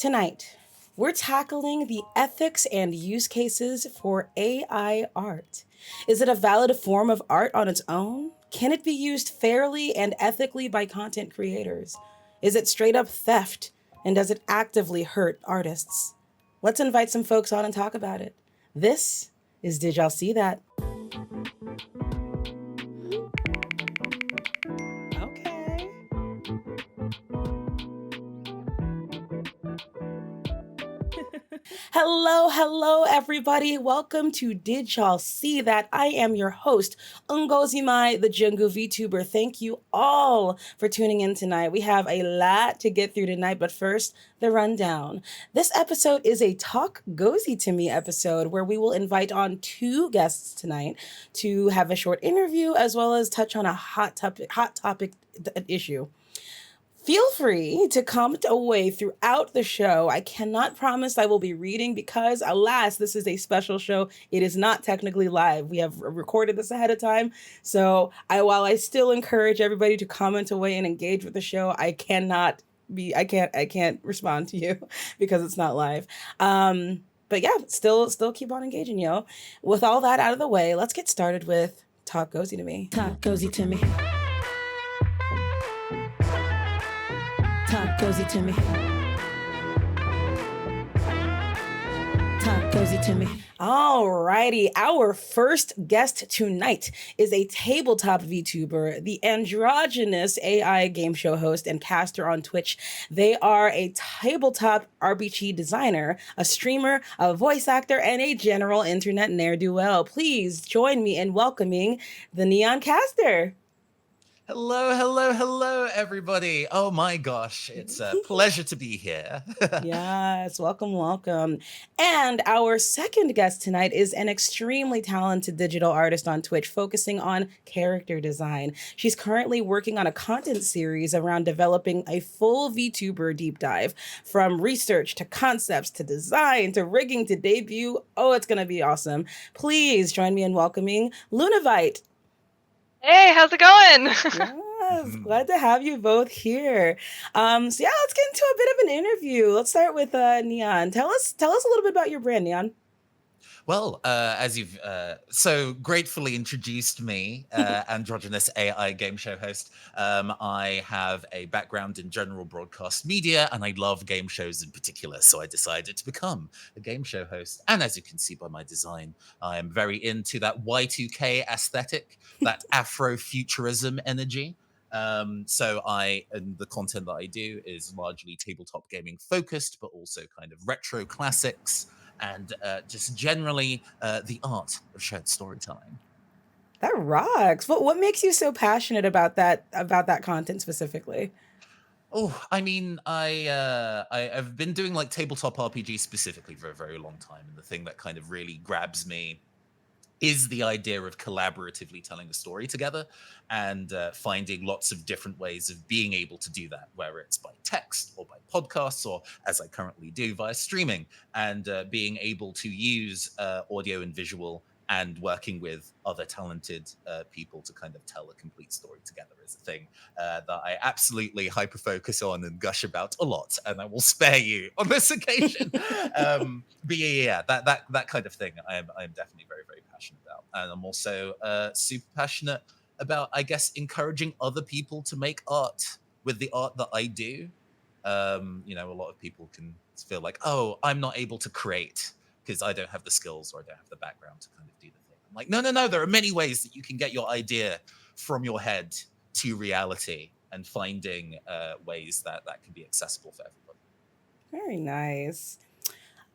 Tonight, we're tackling the ethics and use cases for AI art. Is it a valid form of art on its own? Can it be used fairly and ethically by content creators? Is it straight up theft? And does it actively hurt artists? Let's invite some folks on and talk about it. This is Did Y'all See That? Okay. Hello, everybody. Welcome to Did Y'all See That? I am your host, Ngozimai, the Jungu VTuber. Thank you all for tuning in tonight. We have a lot to get through tonight, but first, the rundown. This episode is a Talk Gozy to Me episode where we will invite on two guests tonight to have a short interview as well as touch on a hot topic issue. Feel free to comment away throughout the show. I cannot promise I will be reading because, alas, this is a special show. It is not technically live. We have recorded this ahead of time. So while I still encourage everybody to comment away and engage with the show, I can't respond to you because it's not live. But yeah, still keep on engaging, yo. With all that out of the way, let's get started with Talk Gozy to Me. Talk Gozy to Me. Talk Gozy to Me. Talk Gozy to Me. Alrighty, our first guest tonight is a tabletop VTuber, the androgynous AI game show host and caster on Twitch. They are a tabletop RPG designer, a streamer, a voice actor, and a general internet ne'er-do-well. Please join me in welcoming the Neon Caster. Hello, everybody. Oh my gosh, it's a pleasure to be here. Yes, welcome. And our second guest tonight is an extremely talented digital artist on Twitch focusing on character design. She's currently working on a content series around developing a full VTuber deep dive from research to concepts to design to rigging to debut. Oh, it's going to be awesome. Please join me in welcoming Lunavite. Hey, how's it going? Yes, glad to have you both here. So yeah, let's get into a bit of an interview. Let's start with Neon. Tell us a little bit about your brand, Neon. Well, as you've so gratefully introduced me, androgynous AI game show host, I have a background in general broadcast media and I love game shows in particular. So I decided to become a game show host. And as you can see by my design, I am very into that Y2K aesthetic, that Afrofuturism energy. So the content that I do is largely tabletop gaming focused, but also kind of retro classics and just generally the art of shared storytelling. That rocks. What makes you so passionate about that content specifically? Oh, I mean, I've been doing like tabletop RPG specifically for a very long time, and the thing that kind of really grabs me is the idea of collaboratively telling a story together and finding lots of different ways of being able to do that, whether it's by text or by podcasts or, as I currently do, via streaming, and being able to use audio and visual and working with other talented people to kind of tell a complete story together is a thing that I absolutely hyper-focus on and gush about a lot, and I will spare you on this occasion. But yeah, that kind of thing I'm definitely very, very passionate about. And I'm also super passionate about, I guess, encouraging other people to make art with the art that I do. A lot of people can feel like, oh, I'm not able to create because I don't have the skills or I don't have the background to kind of do the thing. I'm like, no, there are many ways that you can get your idea from your head to reality, and finding ways that can be accessible for everybody. Very nice.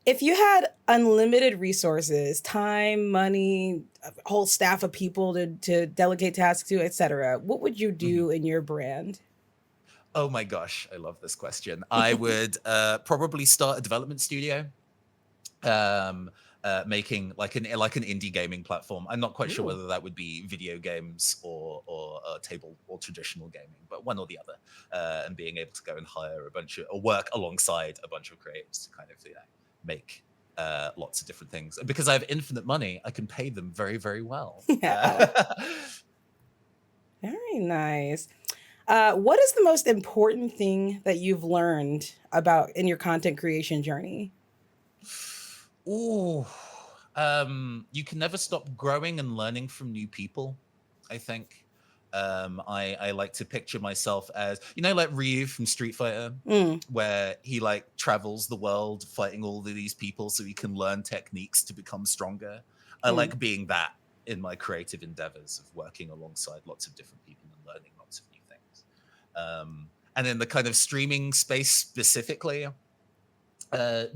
If you had unlimited resources, time, money, a whole staff of people to delegate tasks to, etc., what would you do in your brand? Oh my gosh, I love this question. I would probably start a development studio. Making like an indie gaming platform. I'm not quite sure whether that would be video games or table or traditional gaming, but one or the other. And being able to go and hire or work alongside a bunch of creators to kind of make lots of different things. And because I have infinite money, I can pay them very, very well. Yeah. Very nice. What is the most important thing that you've learned about in your content creation journey? Ooh, you can never stop growing and learning from new people, I think. I like to picture myself as, like Ryu from Street Fighter, Mm, where he like travels the world fighting all of these people so he can learn techniques to become stronger. I mm, like being that in my creative endeavors of working alongside lots of different people and learning lots of new things. And in the kind of streaming space specifically,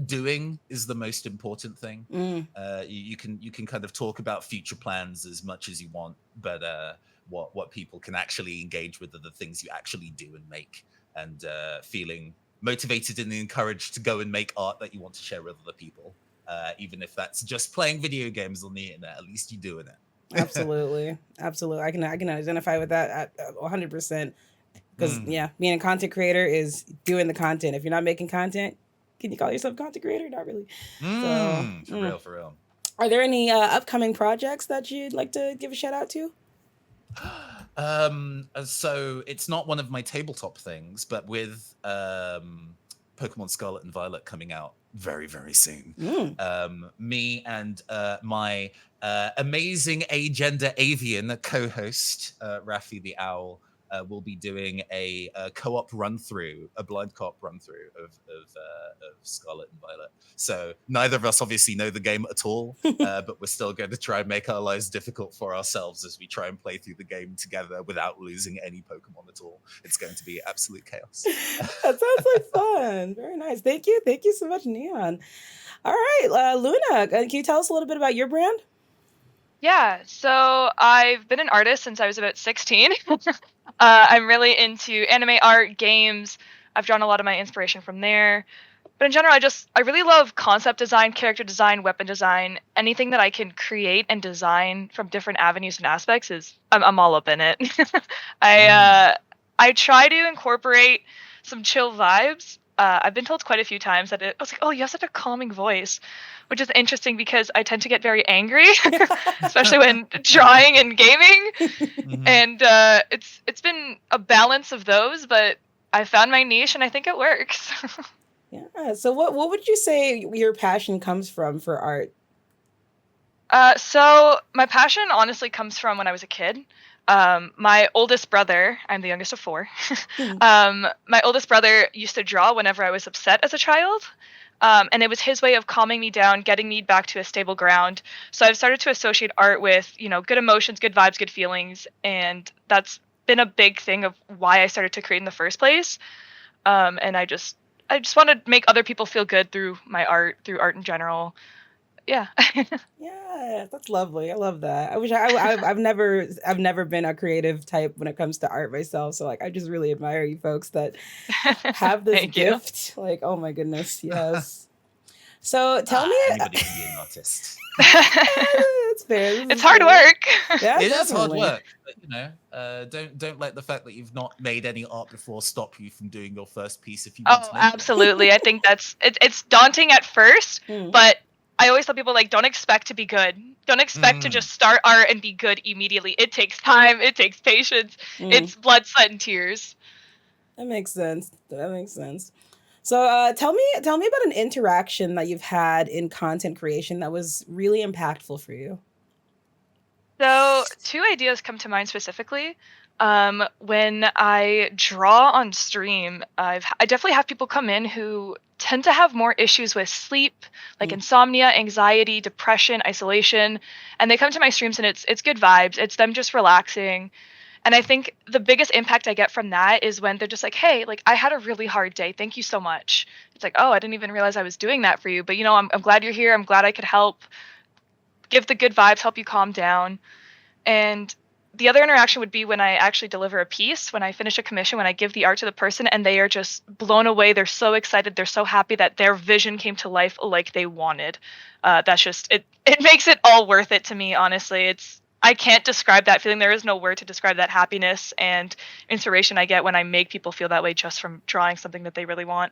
doing is the most important thing. mm. You can kind of talk about future plans as much as you want, but what people can actually engage with are the things you actually do and make, and feeling motivated and encouraged to go and make art that you want to share with other people, even if that's just playing video games on the internet. At least you're doing it. Absolutely, absolutely. I can identify with that at 100%. Because Mm. yeah, being a content creator is doing the content. If you're not making content, can you call yourself a content creator? Not really. So, For real, for real. are there any upcoming projects that you'd like to give a shout out to? So it's not one of my tabletop things, but with Pokemon Scarlet and Violet coming out very, very soon, Mm. me and my amazing agender avian co-host Rafi the Owl will be doing a co-op run-through, a blind co-op run-through of Scarlet and Violet. So neither of us obviously know the game at all, but we're still going to try and make our lives difficult for ourselves as we try and play through the game together without losing any Pokemon at all. It's going to be absolute chaos. That sounds like fun. Very nice. Thank you. Thank you so much, Neon. All right, Luna, can you tell us a little bit about your brand? Yeah, so I've been an artist since I was about 16. I'm really into anime art, games. I've drawn a lot of my inspiration from there. But in general, I really love concept design, character design, weapon design. Anything that I can create and design from different avenues and aspects I'm all up in it. I Mm. I try to incorporate some chill vibes. I've been told quite a few times that I was like, "Oh, you have such a calming voice," which is interesting because I tend to get very angry, especially when drawing and gaming. Mhm. And it's been a balance of those, but I found my niche and I think it works. Yeah. So, what would you say your passion comes from for art? So my passion honestly comes from when I was a kid. My oldest brother, I'm the youngest of four. Hmm. My oldest brother used to draw whenever I was upset as a child. And it was his way of calming me down, getting me back to a stable ground. So I've started to associate art with, good emotions, good vibes, good feelings. And that's been a big thing of why I started to create in the first place. And I just want to make other people feel good through my art, through art in general. Yeah. Yeah, that's lovely. I love that. I wish I've never been a creative type when it comes to art myself. So like, I just really admire you folks that have this Thank you. gift. Like, oh my goodness, yes. So tell me, Anybody can be an artist. that's fair. This It's is hard fair. work. Yeah, It is hard definitely. work, but don't let the fact that you've not made any art before stop you from doing your first piece if you want Oh, to make one. absolutely. I think it's daunting at first, Mm, but I always tell people like don't expect to be good. Don't expect to Mm. just start art and be good immediately. It takes time, it takes patience. mm. It's blood, sweat, and tears. That makes sense. That makes sense. So, tell me about an interaction that you've had in content creation that was really impactful for you. So, two ideas come to mind specifically. When I draw on stream, I definitely have people come in who tend to have more issues with sleep, like Mm, insomnia, anxiety, depression, isolation, and they come to my streams and it's good vibes. It's them just relaxing. And I think the biggest impact I get from that is when they're just like, "Hey, like I had a really hard day. Thank you so much." It's like, "Oh, I didn't even realize I was doing that for you, but I'm glad you're here. I'm glad I could help. Give the good vibes, help you calm down." And the other interaction would be when I actually deliver a piece, when I finish a commission, when I give the art to the person and they are just blown away. They're so excited. They're so happy that their vision came to life like they wanted. That's just it. It makes it all worth it to me. Honestly, I can't describe that feeling. There is no word to describe that happiness and inspiration I get when I make people feel that way just from drawing something that they really want.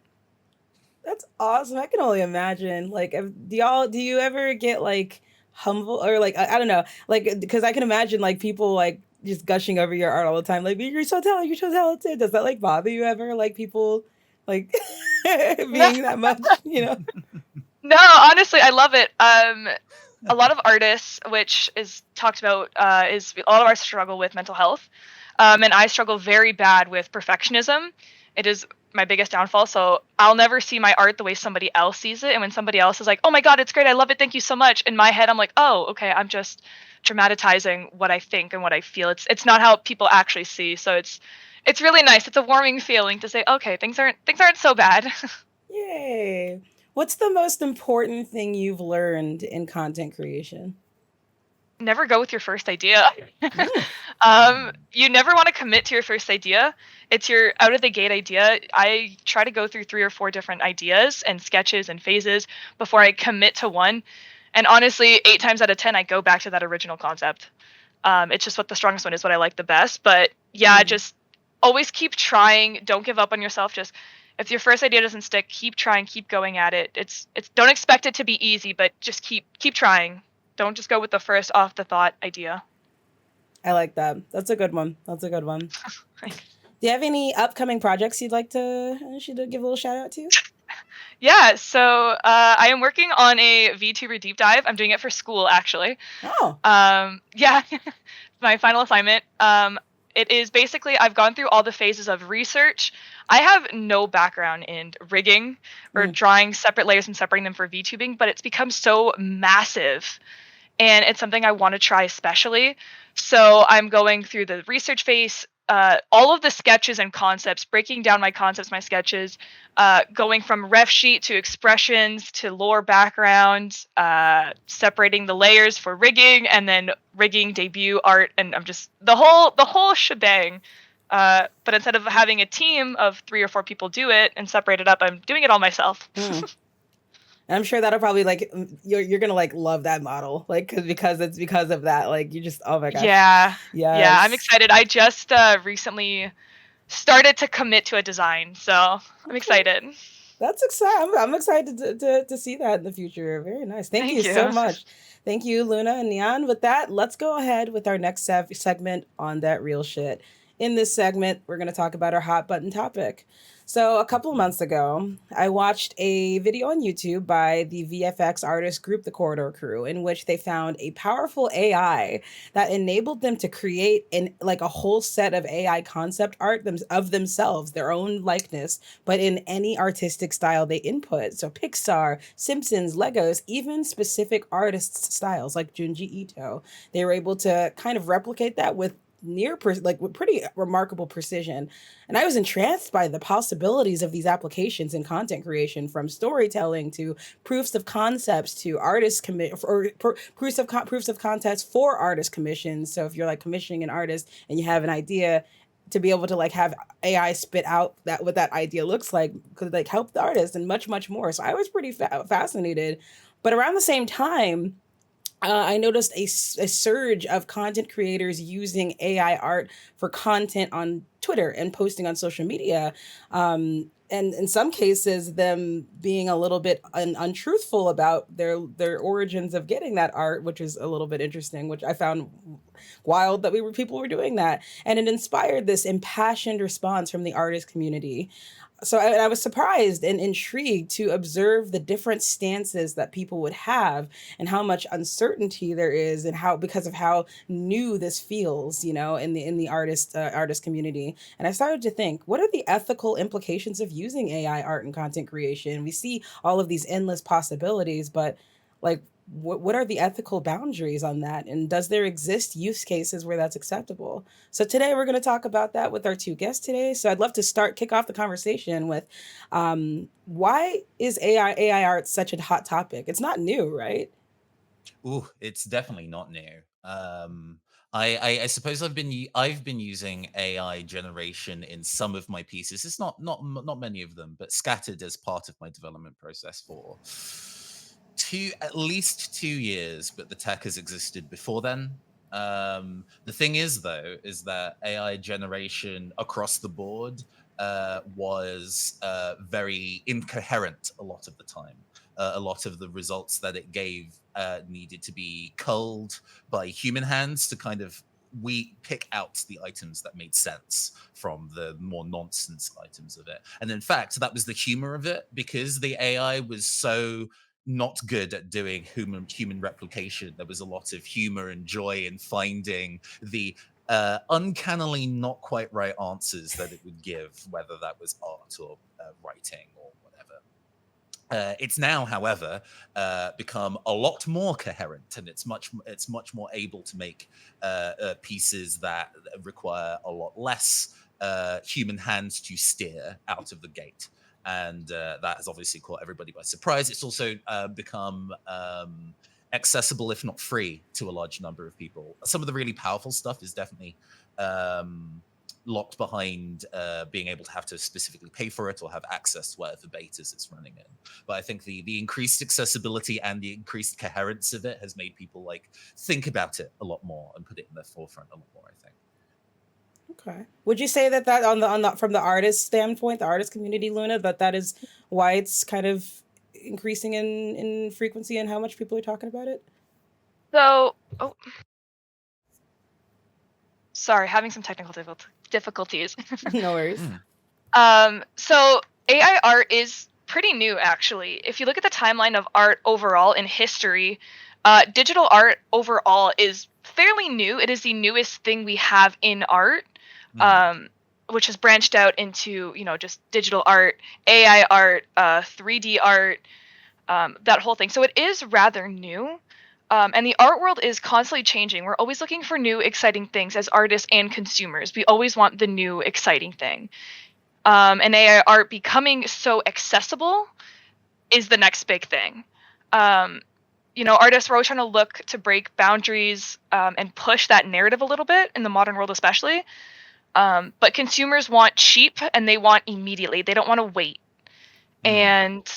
that's awesome. I can only imagine. Like, do you ever get like humble or like I don't know, like because I can imagine like people like just gushing over your art all the time, like you're so talented. Does that like bother you ever? Like people like No, being that much, you know? no, honestly, I love it. A lot of artists, which is talked about, is a lot of our struggle with mental health, and I struggle very bad with perfectionism. It is my biggest downfall. So I'll never see my art the way somebody else sees it. And when somebody else is like, "Oh my god, it's great! I love it! Thank you so much," in my head, I'm like, "Oh, okay, I'm just dramatizing what I think and what I feel. It's not how people actually see." So it's really nice. It's a warming feeling to say, "Okay, things aren't so bad." Yay. What's the most important thing you've learned in content creation? Never go with your first idea. Mm, You never want to commit to your first idea. It's your out of the gate idea. I try to go through 3 or 4 different ideas and sketches and phases before I commit to one. And honestly, 8 times out of 10, I go back to that original concept. It's just what the strongest one is, what I like the best. But yeah, mm. just always keep trying. Don't give up on yourself. Just if your first idea doesn't stick, keep trying, keep going at it. It's don't expect it to be easy, but just keep trying. Don't just go with the first off the thought idea. I like that. That's a good one. That's a good one. Do you have any upcoming projects you'd like to should I give a little shout out to? Yeah, so I am working on a VTuber deep dive. I'm doing it for school, actually. Oh. Yeah, my final assignment. It is basically I've gone through all the phases of research. I have no background in rigging or Mm. drawing separate layers and separating them for VTubing, but it's become so massive and it's something I want to try especially. So I'm going through the research phase, all of the sketches and concepts, breaking down my concepts, my sketches, going from ref sheet to expressions to lore background, separating the layers for rigging, and then rigging debut art, and I'm just the whole shebang. But instead of having a team of 3 or 4 people do it and separate it up, I'm doing it all myself. Mm. And I'm sure that'll probably like you're gonna like love that model, like because it's because of that. Like you just, oh my gosh, Yeah, yeah, I'm yes. excited. I just recently started to commit to a design, so I'm Okay, excited. that's exciting. I'm excited to see that in the future. Very nice. Thank you Thank so you. much. Thank you, Luna and Neon. With that, let's go ahead with our next segment on that real shit. In this segment, we're going to talk about our hot button topic. So, a couple of months ago, I watched a video on YouTube by the VFX artist group The Corridor Crew, in which they found a powerful AI that enabled them to create like a whole set of AI concept art of themselves, their own likeness, but in any artistic style they input. So Pixar, Simpsons, Legos, even specific artists' styles like Junji Ito, they were able to kind of replicate that with like with pretty remarkable precision. And I was entranced by the possibilities of these applications in content creation, from storytelling to proofs of concepts to artist commit or proofs of concepts for artist commissions. So if you're like commissioning an artist and you have an idea, to be able to like have AI spit out that what that idea looks like could like help the artist and much more. So I was pretty fascinated. But around the same time, I noticed a surge of content creators using AI art for content on Twitter and posting on social media. And in some cases, them being a little bit untruthful about their origins of getting that art, which is a little bit interesting, which I found wild that people were doing that, and it inspired this impassioned response from the artist community. So I was surprised and intrigued to observe the different stances that people would have and how much uncertainty there is and how because of how new this feels, you know, in the artist community. And I started to think, what are the ethical implications of using AI art and content creation? We see all of these endless possibilities, but like what are the ethical boundaries on that, and does there exist use cases where that's acceptable? So today we're going to talk about that with our two guests today. So I'd love to kick off the conversation with why is AI art such a hot topic? It's not new, right? Ooh, it's definitely not new. I suppose I've been using AI generation in some of my pieces. It's not many of them, but scattered as part of my development process for at least 2 years. But the tech has existed before then. The thing is, though, is that AI generation across the board was very incoherent a lot of the time. A lot of the results that it gave needed to be culled by human hands to kind of we pick out the items that made sense from the more nonsense items of it. And in fact, that was the humor of it, because the AI was so not good at doing human replication. There was a lot of humor and joy in finding the uncannily not quite right answers that it would give, whether that was art or writing or whatever. It's now, however, become a lot more coherent, and it's much more able to make pieces that require a lot less human hands to steer out of the gate. And that has obviously caught everybody by surprise. It's also become accessible, if not free, to a large number of people. Some of the really powerful stuff is definitely locked behind being able to have to specifically pay for it or have access to whatever betas it's running in. But I think the increased accessibility and the increased coherence of it has made people like think about it a lot more and put it in the forefront a lot more, I think. Okay. Would you say that on the from the artist standpoint, the artist community, Luna, that is why it's kind of increasing in frequency and how much people are talking about it? So, sorry, having some technical difficulties. No worries. So AI art is pretty new, actually. If you look at the timeline of art overall in history, digital art overall is fairly new. It is the newest thing we have in art, which has branched out into, just digital art, AI art, 3D art, that whole thing. So it is rather new. And the art world is constantly changing. We're always looking for new, exciting things as artists and consumers. We always want the new, exciting thing. And AI art becoming so accessible is the next big thing. Artists are always trying to look to break boundaries and push that narrative a little bit in the modern world, especially. But consumers want cheap and they want immediately. They don't want to wait. And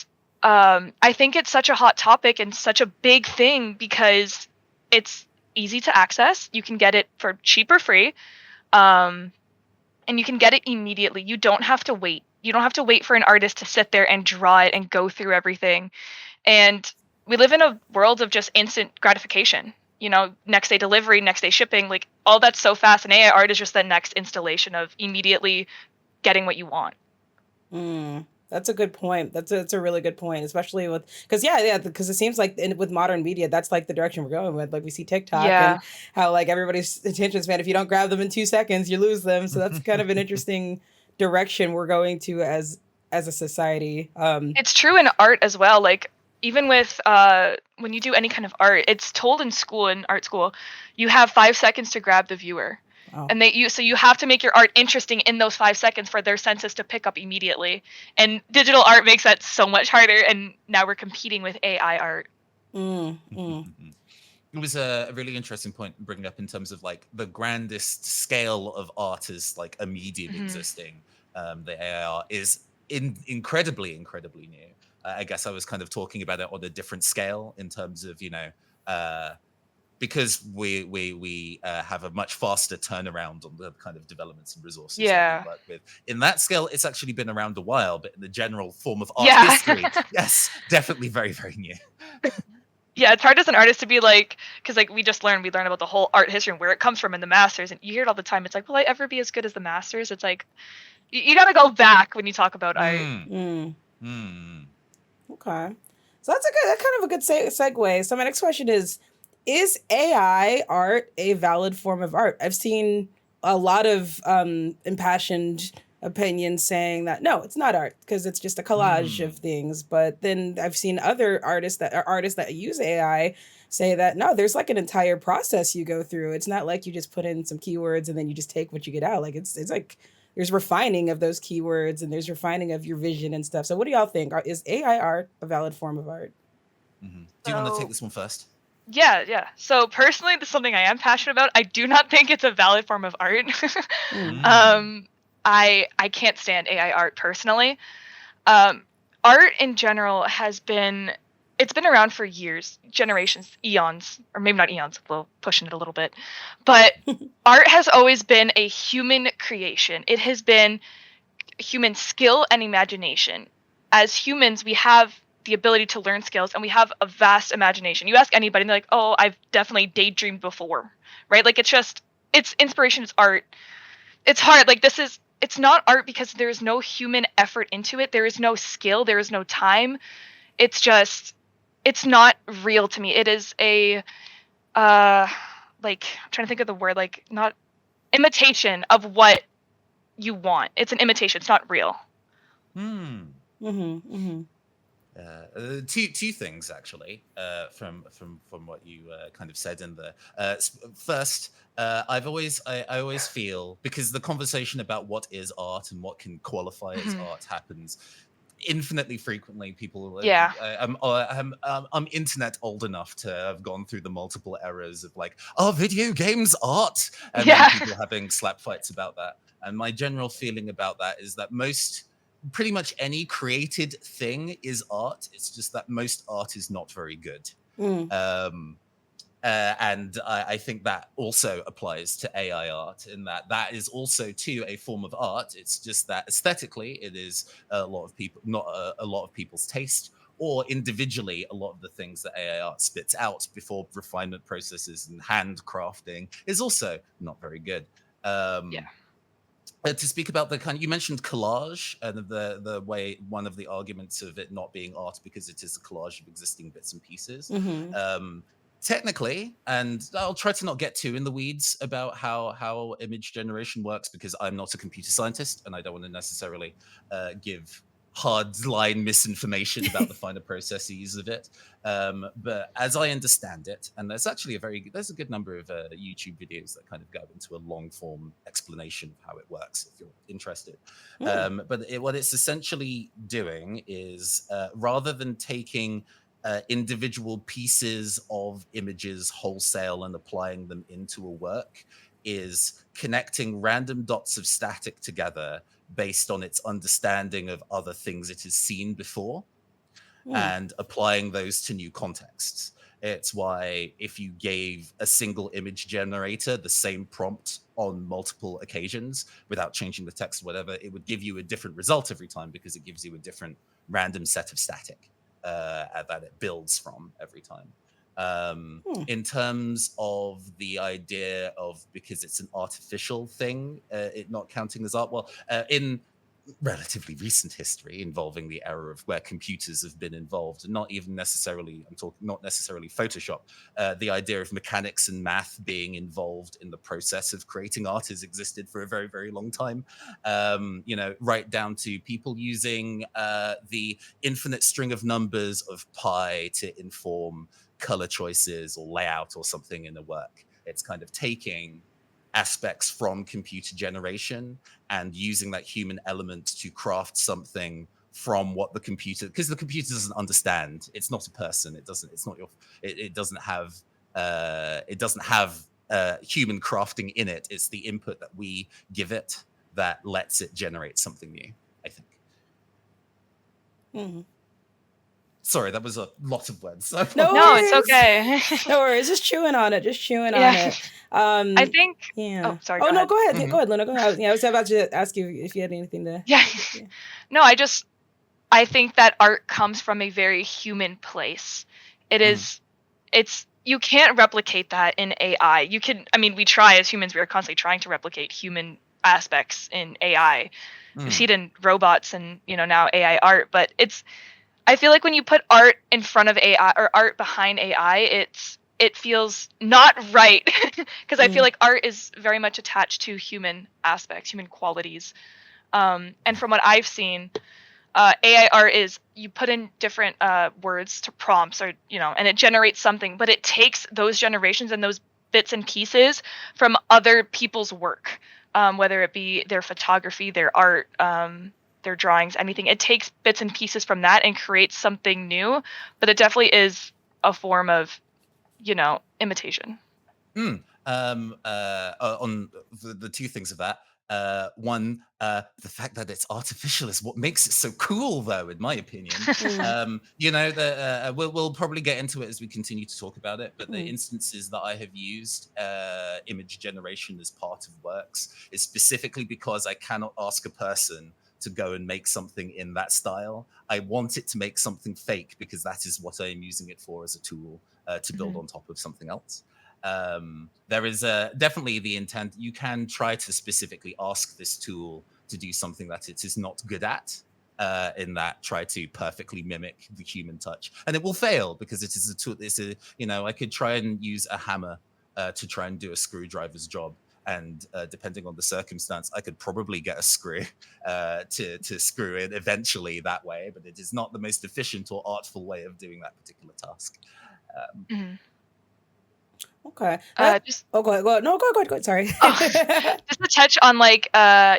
I think it's such a hot topic and such a big thing because it's easy to access. You can get it for cheap or free. And you can get it immediately. You don't have to wait. You don't have to wait for an artist to sit there and draw it and go through everything. And we live in a world of just instant gratification. Next day delivery, next day shipping, like all that's so fast. And AI art is just the next installation of immediately getting what you want. That's a good point. That's a really good point, especially because it seems like with modern media, that's like the direction we're going with. Like we see TikTok and how like everybody's attention span, if you don't grab them in 2 seconds, you lose them. So that's kind of an interesting direction we're going to as a society. It's true in art as well. Like even with when you do any kind of art, it's told in art school, you have 5 seconds to grab the viewer. Oh. And so you have to make your art interesting in those 5 seconds for their senses to pick up immediately. And digital art makes that so much harder. And now we're competing with AI art. It was a really interesting point bringing up in terms of like the grandest scale of art is like a medium existing. The AI art is incredibly new. I guess I was kind of talking about it on a different scale in terms of, because we have a much faster turnaround on the kind of developments and resources that we work with. In that scale, it's actually been around a while, but in the general form of art history, yes, definitely very, very new. Yeah, it's hard as an artist to be like, because like we learn about the whole art history and where it comes from and the masters, and you hear it all the time. It's like, will I ever be as good as the masters? It's like, you got to go back when you talk about art. Okay, so that's kind of a good segue. So my next question is AI art a valid form of art? I've seen a lot of impassioned opinions saying that no, it's not art because it's just a collage of things. But then I've seen other artists that use AI say that no, there's like an entire process you go through. It's not like you just put in some keywords and then you just take what you get out. Like it's like there's refining of those keywords and there's refining of your vision and stuff. So what do y'all think? Is AI art a valid form of art? Do you want to take this one first? Yeah. So personally, this is something I am passionate about. I do not think it's a valid form of art. I can't stand AI art personally. Art in general it's been around for years, generations, eons, or maybe not eons, we'll pushing it a little bit. But art has always been a human creation. It has been human skill and imagination. As humans, we have the ability to learn skills and we have a vast imagination. You ask anybody and they're like, oh, I've definitely daydreamed before, right? Like it's it's inspiration, it's art. It's hard. Like it's not art because there's no human effort into it. There is no skill, there is no time. It's just it's not real to me. It is a uh like I'm trying to think of the word, like not imitation of what you want. It's an imitation. It's not real. Hmm. Two things actually from what you kind of said in there. First, I always feel, because the conversation about what is art and what can qualify as Mhm. art happens infinitely frequently. People, Yeah. I'm internet old enough to have gone through the multiple eras of like, are video games art? And then Yeah. people having slap fights about that. And my general feeling about that is that pretty much any created thing is art. It's just that most art is not very good. Mm. Um, and I think that also applies to AI art, in that that is also too a form of art. It's just that aesthetically, it is a lot of people, not a lot of people's taste, or individually, a lot of the things that AI art spits out before refinement processes and handcrafting is also not very good. Yeah. Um, to speak about the kind, you mentioned collage and the way one of the arguments of it not being art because it is a collage of existing bits and pieces. Mm-hmm. Um, Technically, and I'll try to not get too in the weeds about how image generation works, because I'm not a computer scientist and I don't want to necessarily give hard line misinformation about the finer processes of it. But as I understand it, and there's a good number of YouTube videos that kind of go into a long form explanation of how it works if you're interested. Mm. What it's essentially doing is, rather than taking individual pieces of images wholesale and applying them into a work, is connecting random dots of static together based on its understanding of other things it has seen before, Mm. and applying those to new contexts. It's why if you gave a single image generator the same prompt on multiple occasions without changing the text or whatever, it would give you a different result every time, because it gives you a different random set of static that it builds from every time. Mm. In terms of the idea of, because it's an artificial thing, it not counting as art, well, in relatively recent history involving the era of where computers have been involved, and not even necessarily, I'm talking not necessarily Photoshop, the idea of mechanics and math being involved in the process of creating art has existed for a very, very long time. Right down to people using the infinite string of numbers of pi to inform color choices or layout or something in a work. It's kind of taking aspects from computer generation and using that human element to craft something from what the computer, because the computer doesn't understand. It's not a person. It's not your, it doesn't have, human crafting in it. It's the input that we give it that lets it generate something new, I think. Mm. Sorry, that was a lot of words. No No, it's worries. okay. No worries. Just chewing on it. Just chewing on Yeah. it. I think oh, Yeah. sorry, Oh go no, ahead. go ahead. Yeah, Mhm. go ahead, Luna. Go ahead. Yeah, I was about to ask you if you had anything to. Yeah. Yeah. No, I think that art comes from a very human place. It Mm. is it's you can't replicate that in AI. You can, I mean, we try as humans, we are constantly trying to replicate human aspects in AI. We see Mm. it in robots and, now AI art, but I feel like when you put art in front of AI or art behind AI, it feels not right because I feel Mm. like art is very much attached to human aspects, human qualities. And from what I've seen, AI art is you put in different words to prompts, or and it generates something, but it takes those generations and those bits and pieces from other people's work, whether it be their photography, their art, their drawings, anything. It takes bits and pieces from that and creates something new, but it definitely is a form of imitation. On the two things of that. One, the fact that it's artificial is what makes it so cool, though, in my opinion. Mm. We'll probably get into it as we continue to talk about it, but the Mm. instances that I have used image generation as part of works is specifically because I cannot ask a person to go and make something in that style. I want it to make something fake because that is what I am using it for, as a tool to build Mhm. on top of something else. There is definitely the intent. You can try to specifically ask this tool to do something that it is not good at. In that, try to perfectly mimic the human touch, and it will fail because it is a tool. It's a, I could try and use a hammer to try and do a screwdriver's job, and depending on the circumstance, I could probably get a screw to screw it eventually that way, but it is not the most efficient or artful way of doing that particular task. Mhm. Okay. Just Go ahead. Go ahead. No, go ahead. Sorry. just to touch on like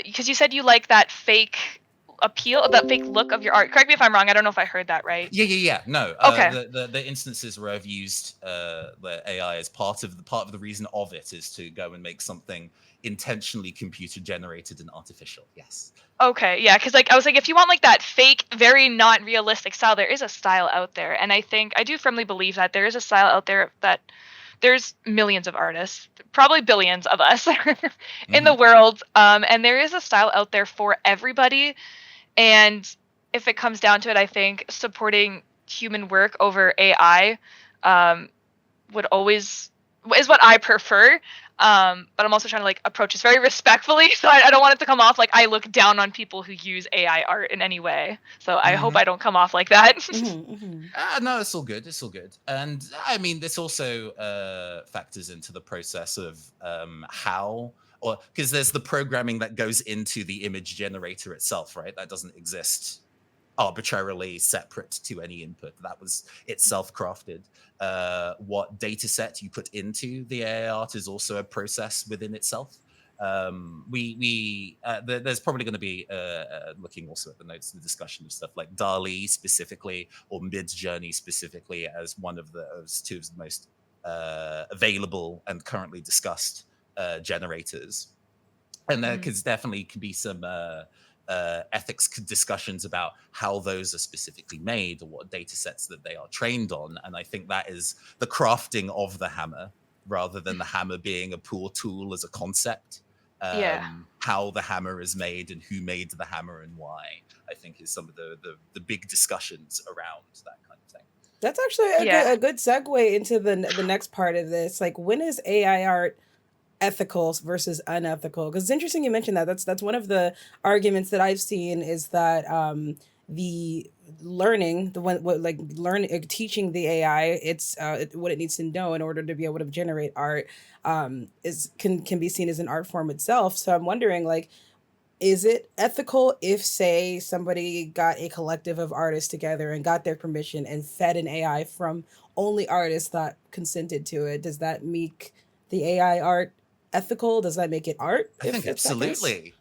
because you said you like that fake appeal, that fake look of your art. Correct me if I'm wrong. I don't know if I heard that right. Yeah. No, Okay. the instances where I've used the AI as part of the reason of it is to go and make something intentionally computer generated and artificial. Yes. Okay, yeah, because like I was like, if you want like that fake, very not realistic style, there is a style out there, and I do firmly believe that there is a style out there that there's millions of artists, probably billions of us in the world, and there is a style out there for everybody. And if it comes down to it, I think supporting human work over AI um, would always is what I prefer. But I'm also trying to like approach this very respectfully, so I don't want it to come off like I look down on people who use AI art in any way. So I hope I don't come off like that. No, it's all good. It's all good. And I mean, this also factors into the process of how, or because there's the programming that goes into the image generator itself, right? That doesn't exist arbitrarily separate to any input. That was itself crafted. What data set you put into the AI art is also a process within itself. There's probably going to be looking also at the notes, the discussion of stuff like DALL-E specifically, or Midjourney specifically, as one of those two of the most available and currently discussed generators. And there definitely can be some ethics discussions about how those are specifically made or what data sets that they are trained on. And I think that is the crafting of the hammer rather than the hammer being a poor tool as a concept. How the hammer is made and who made the hammer and why, I think is some of the big discussions around that kind of thing. That's actually a good segue into the next part of this. Like, when is AI art ethical versus unethical? Because it's interesting you mentioned that. That's one of the arguments that I've seen, is that the learning, the one what like learning teaching the AI it's what it needs to know in order to be able to generate art is can be seen as an art form itself. So I'm wondering, like, is it ethical if, say, somebody got a collective of artists together and got their permission and fed an AI from only artists that consented to it? Does that make the AI art ethical? Does that make it art? I think absolutely.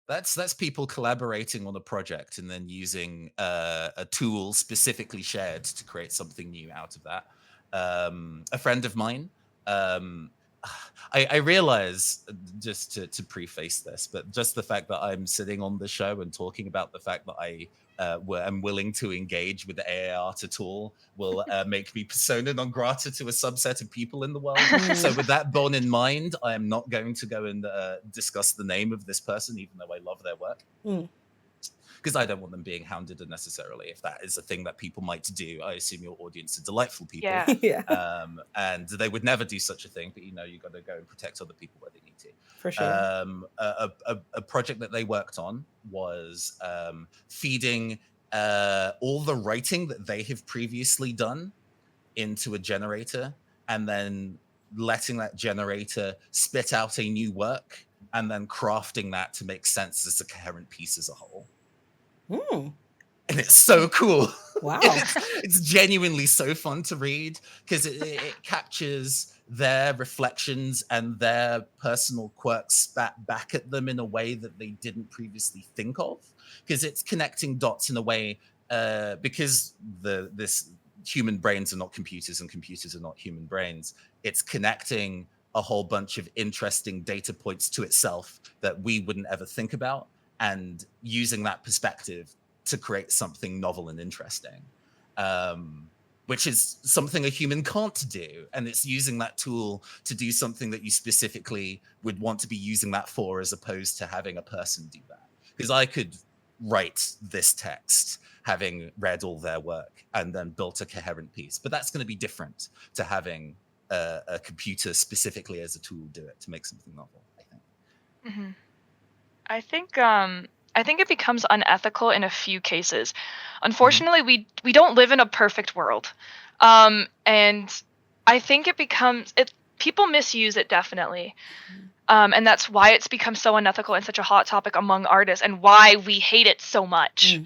That's people collaborating on a project and then using a tool specifically shared to create something new out of that. A friend of mine, I realize, just to preface this, but just the fact that I'm sitting on the show and talking about the fact that I am willing to engage with the AI art at all will make me persona non grata to a subset of people in the world. So with that borne in mind, I am not going to go and discuss the name of this person, even though I love their work. Because I don't want them being hounded unnecessarily. If that is a thing that people might do, I assume your audience are delightful people. And they would never do such a thing, but you got to go and protect other people where they need to. For sure. A project that they worked on was feeding all the writing that they have previously done into a generator, and then letting that generator spit out a new work, and then crafting that to make sense as a coherent piece as a whole. And it's so cool. Wow. It's genuinely so fun to read because it captures their reflections and their personal quirks spat back at them in a way that they didn't previously think of, because it's connecting dots in a way because this human brains are not computers and computers are not human brains. It's connecting a whole bunch of interesting data points to itself that we wouldn't ever think about, and using that perspective to create something novel and interesting, which is something a human can't do. And it's using that tool to do something that you specifically would want to be using that for, as opposed to having a person do that. Because I could write this text having read all their work and then built a coherent piece, but that's going to be different to having a computer specifically as a tool do it to make something novel, I think. Mhm. I think I think it becomes unethical in a few cases. Hmm. Unfortunately, we don't live in a perfect world. And I think it becomes it people misuse it definitely. And that's why it's become so unethical and such a hot topic among artists and why we hate it so much.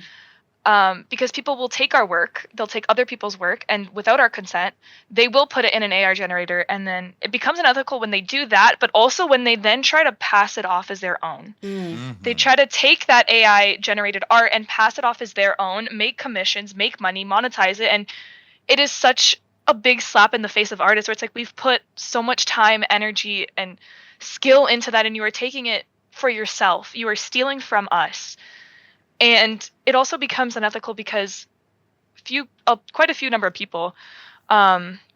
Mm. Because people will take our work, they'll take other people's work, and without our consent, they will put it in an AI generator, and then it becomes unethical when they do that, but also when they then try to pass it off as their own. Mm. They Hmm. try to take that AI generated art and pass it off as their own, make commissions, make money, monetize it, and it is such a big slap in the face of artists where it's like we've put so much time, energy, and skill into that, and you are taking it for yourself. You are stealing from us. And it also becomes unethical because quite a few number of people, or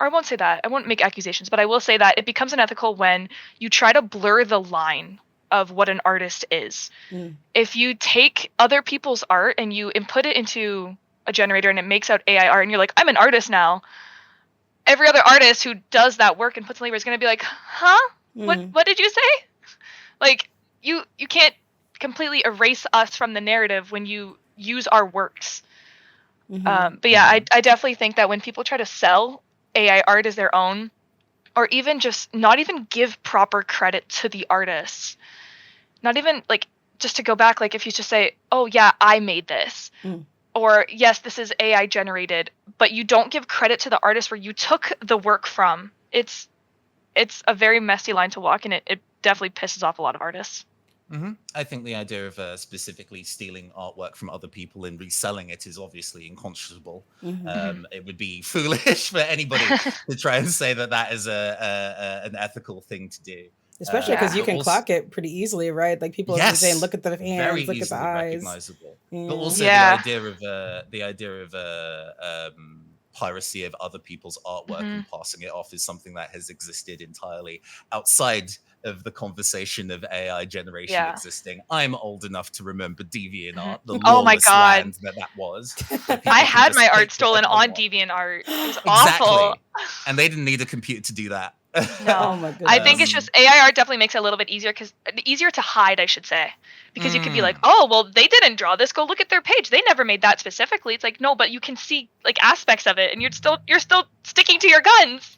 I won't say that, I won't make accusations, but I will say that it becomes unethical when you try to blur the line of what an artist is. Mm. If you take other people's art and you input it into a generator and it makes out AI art and you're like, I'm an artist now, every other artist who does that work and puts in labor is going to be like, huh? Mm. What did you say? Like, you can't completely erase us from the narrative when you use our works. Mm-hmm. But yeah, Hmm. I definitely think that when people try to sell AI art as their own, or even just not even give proper credit to the artists, not even like just to go back, like if you just say, oh yeah, I made this, Mm. or yes, this is AI generated, but you don't give credit to the artist where you took the work from, it's a very messy line to walk, and it definitely pisses off a lot of artists. Hmm. I think the idea of specifically stealing artwork from other people and reselling it is obviously unconscionable. Mm-hmm. Mhm. It would be foolish for anybody to try and say that that is an ethical thing to do. Especially because you But Yeah. can also, clock it pretty easily, right? Like people have been saying, yes, look at the very hands, look at the easily eyes. recognizable. But Yeah. also Yeah. the idea of piracy of other people's artwork Hmm. and passing it off is something that has existed entirely outside of the conversation of AI generation Yeah. existing. I'm old enough to remember Hmm. DeviantArt, the Oh my lawless god. land that that was, where I people can had just my art take stolen whatever they on want. DeviantArt. It was awful. Exactly. And they didn't need a computer to do that. No. Oh my I think it's goodness. just AI art definitely makes it a little bit easier because easier to hide, I should say. Because you could be like, Mm. "Oh, well, they didn't draw this. Go look at their page. They never made that specifically." It's like, "No, but you can see like aspects of it and you're still sticking to your guns."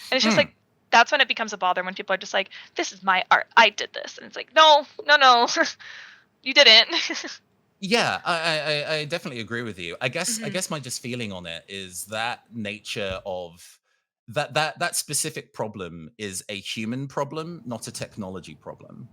And it's just Mm. like that's when it becomes a bother when people are just like, "This is my art. I did this." And it's like, "No, no, no. You didn't." Yeah, I definitely agree with you. I Mhm. guess my just feeling on it is that nature of that specific problem is a human problem, not a technology problem.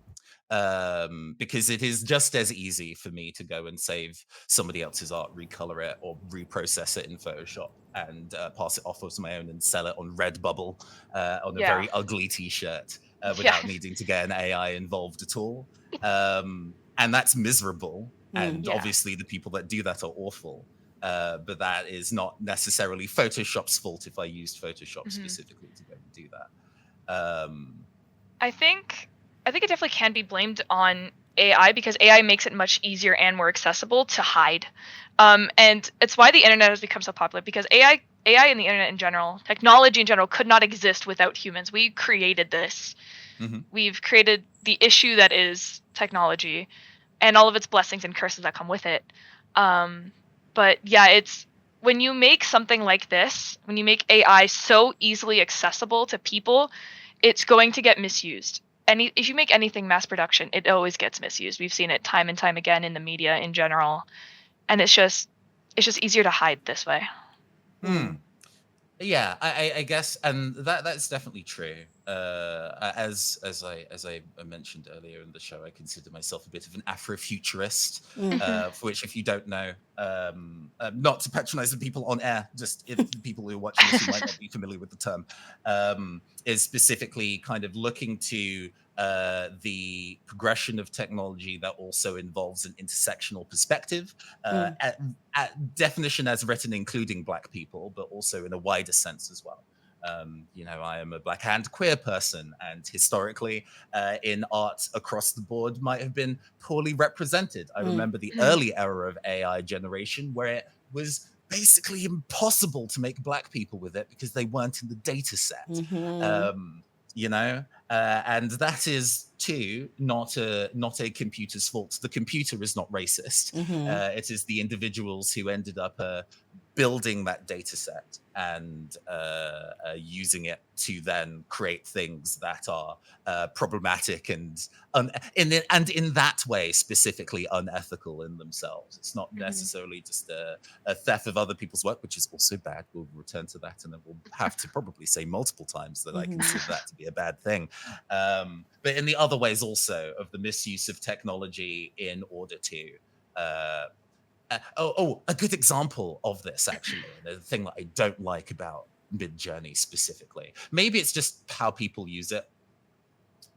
Because it is just as easy for me to go and save somebody else's art, recolor it, or reprocess it in Photoshop and pass it off as my own and sell it on Redbubble on a Yeah. very ugly T-shirt Yeah. without needing to get an AI involved at all. And that's miserable. And Mm. Yeah. obviously, the people that do that are awful. But that is not necessarily Photoshop's fault if I used Photoshop Mhm. specifically to go and do that. I think I think it definitely can be blamed on AI because AI makes it much easier and more accessible to hide. And it's why the internet has become so popular because AI and the internet in general, technology in general, could not exist without humans. We created this. Mhm. We've created the issue that is technology and all of its blessings and curses that come with it. Um, but yeah, it's when you make something like this, when you make AI so easily accessible to people, it's going to get misused. If you make anything mass production, it always gets misused. We've seen it time and time again in the media in general, and it's just easier to hide this way. Mm. Hmm. Yeah, I guess, and that's definitely true. As I mentioned earlier in the show, I consider myself a bit of an Afrofuturist. Mm. Hmm. For which, if you don't know, not to patronize the people on air, just if the people who are watching this who might not be familiar with the term, is specifically kind of looking to the progression of technology that also involves an intersectional perspective, Mm. definition as written, including Black people, but also in a wider sense as well. I am a Black and queer person, and historically, in art across the board, might have been poorly represented. I Mm. remember the Hmm. early era of AI generation where it was basically impossible to make black people with it because they weren't in the data set. Mm-hmm. You know, and that is too not a computer's fault. The computer is not racist. Mm-hmm. It is the individuals who ended up building that data set and using it to then create things that are problematic and in that way specifically unethical in themselves. It's not necessarily just a theft of other people's work, which is also bad. We'll return to that, and then we'll have to probably say multiple times that I Mm-hmm. consider that to be a bad thing. But in the other ways also of the misuse of technology in order to a good example of this, actually, the thing that I don't like about Midjourney specifically. Maybe it's just how people use it.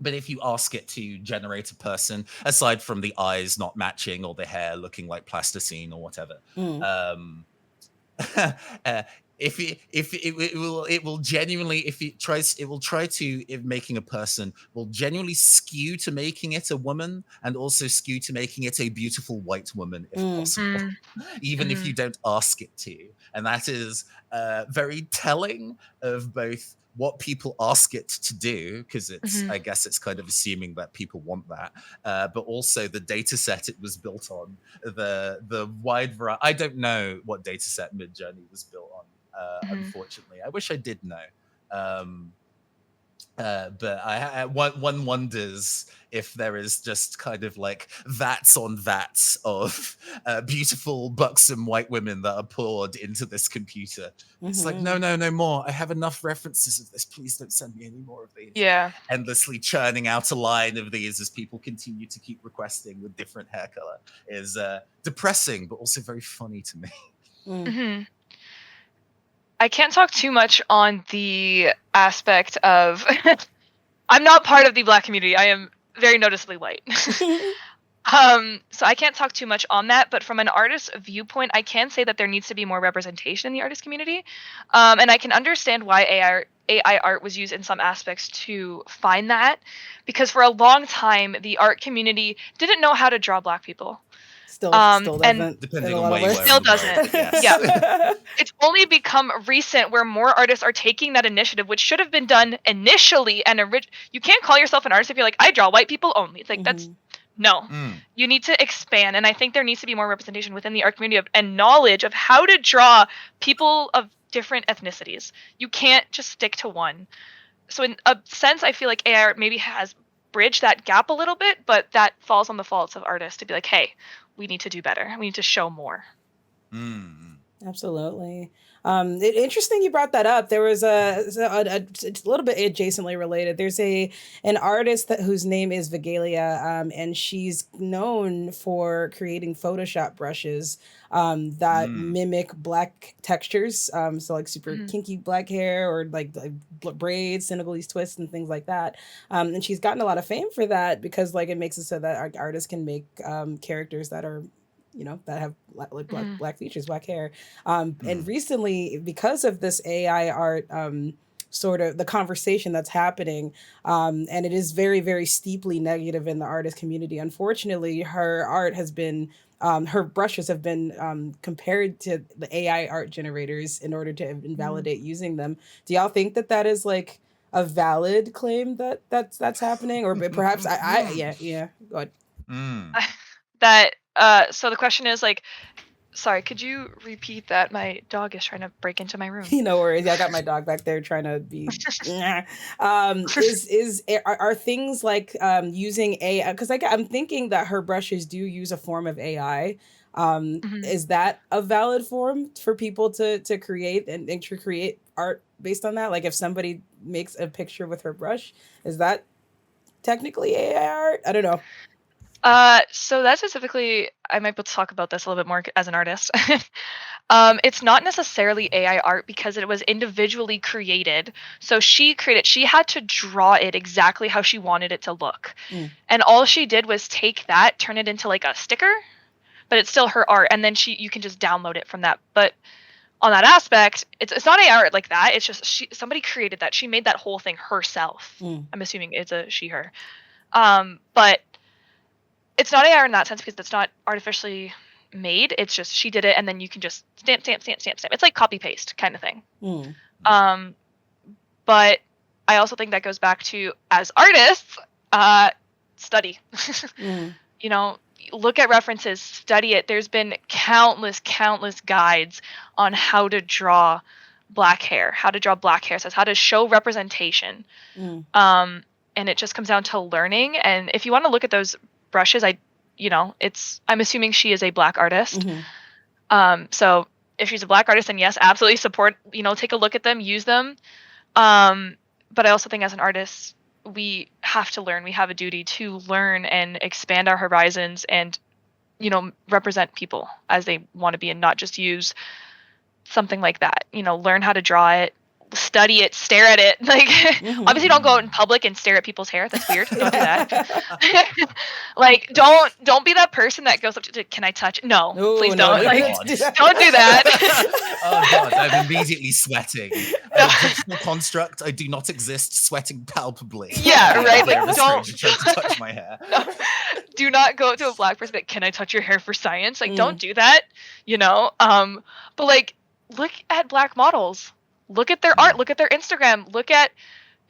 But if you ask it to generate a person, aside from the eyes not matching or the hair looking like plasticine or whatever, Mm. um, if it will genuinely, if it tries, it will try to, if making a person will genuinely skew to making it a woman and also skew to making it a beautiful white woman if possible, even if you don't ask it to. And that is very telling of both what people ask it to do, because it's, I guess it's kind of assuming that people want that, but also the data set it was built on, the wide variety. I don't know what data set Midjourney was built on, unfortunately. I wish I did know. But one wonders if there is just kind of like vats on vats of beautiful, buxom white women that are poured into this computer. It's like, no more. I have enough references of this. Please don't send me any more of these. Yeah. Endlessly churning out a line of these as people continue to keep requesting with different hair color is depressing, but also very funny to me. I can't talk too much on the aspect of I'm not part of the black community. I am very noticeably white. So I can't talk too much on that, but from an artist's viewpoint, I can say that there needs to be more representation in the artist community. And I can understand why AI art was used in some aspects to find that, because for a long time, the art community didn't know how to draw black people. Still And doesn't. Depending in a on lot where of you ways. are still in the world, doesn't. yes. Yeah. It's only become recent where more artists are taking that initiative, which should have been done initially. And you can't call yourself an artist if you're like, I draw white people only. It's like, that's no. You need to expand. And I think there needs to be more representation within the art community and knowledge of how to draw people of different ethnicities. You can't just stick to one. So in a sense, I feel like AI art maybe has bridged that gap a little bit, but that falls on the faults of artists to be like, hey, we need to do better. We need to show more. Absolutely. Interesting you brought that up. There was it's a little bit adjacently related. There's an artist whose name is Vigalia, and she's known for creating Photoshop brushes that mimic black textures. So like super kinky black hair or like braids, Senegalese twists, and things like that. And she's gotten a lot of fame for that because like it makes it so that artists can make characters that are that have like black features, black hair. And recently, because of this AI art, sort of the conversation that's happening, and it is very, very steeply negative in the artist community. Unfortunately, her art has been. Her brushes have been compared to the AI art generators in order to invalidate using them. Do y'all think that is like a valid claim that's happening, or perhaps yeah go ahead. That so the question is like, sorry, could you repeat that? My dog is trying to break into my room. No worries. I got my dog back there trying to be. Are things like using AI? Because I'm thinking that her brushes do use a form of AI. Is that a valid form for people to create and to create art based on that? Like if somebody makes a picture with her brush, is that technically AI art? I don't know. So that specifically, I might be able to talk about this a little bit more as an artist. It's not necessarily AI art because it was individually created. So she had to draw it exactly how she wanted it to look. And all she did was take that, turn it into like a sticker, but it's still her art. And then you can just download it from that. But on that aspect, it's not AI art like that. It's just somebody created that. She made that whole thing herself. I'm assuming it's a she, her. But it's not AI in that sense because it's not artificially made. It's just she did it, and then you can just stamp, stamp, stamp, stamp, stamp. It's like copy paste kind of thing. Mm. Um, but I also think that goes back to, as artists, study. Mm. You know, look at references, study it. There's been countless guides on how to draw black hair, how to draw black hairstyles, how to show representation. Mm. And it just comes down to learning. And if you want to look at those brushes, I'm assuming she is a black artist. Mm-hmm. So if she's a black artist, then yes, absolutely support, take a look at them, use them. But I also think as an artist, we have to learn. We have a duty to learn and expand our horizons and, represent people as they want to be, and not just use something like that. Learn how to draw it, study it, stare at it. Like, Mm-hmm. obviously don't go out in public and stare at people's hair. That's weird. Don't do that. Like, don't be that person that goes up to, can I touch? No, No, please no, don't. no, Like, don't do that. don't do that. Oh god, I'm immediately sweating. Fictional construct. I do not exist. Sweating palpably. Yeah, right. There Like, a don't stranger trying to touch my hair. do not go up to a black person. Like, can I touch your hair for science? Like, don't do that. But like, look at black models. Look at their art. Look at their Instagram. Look at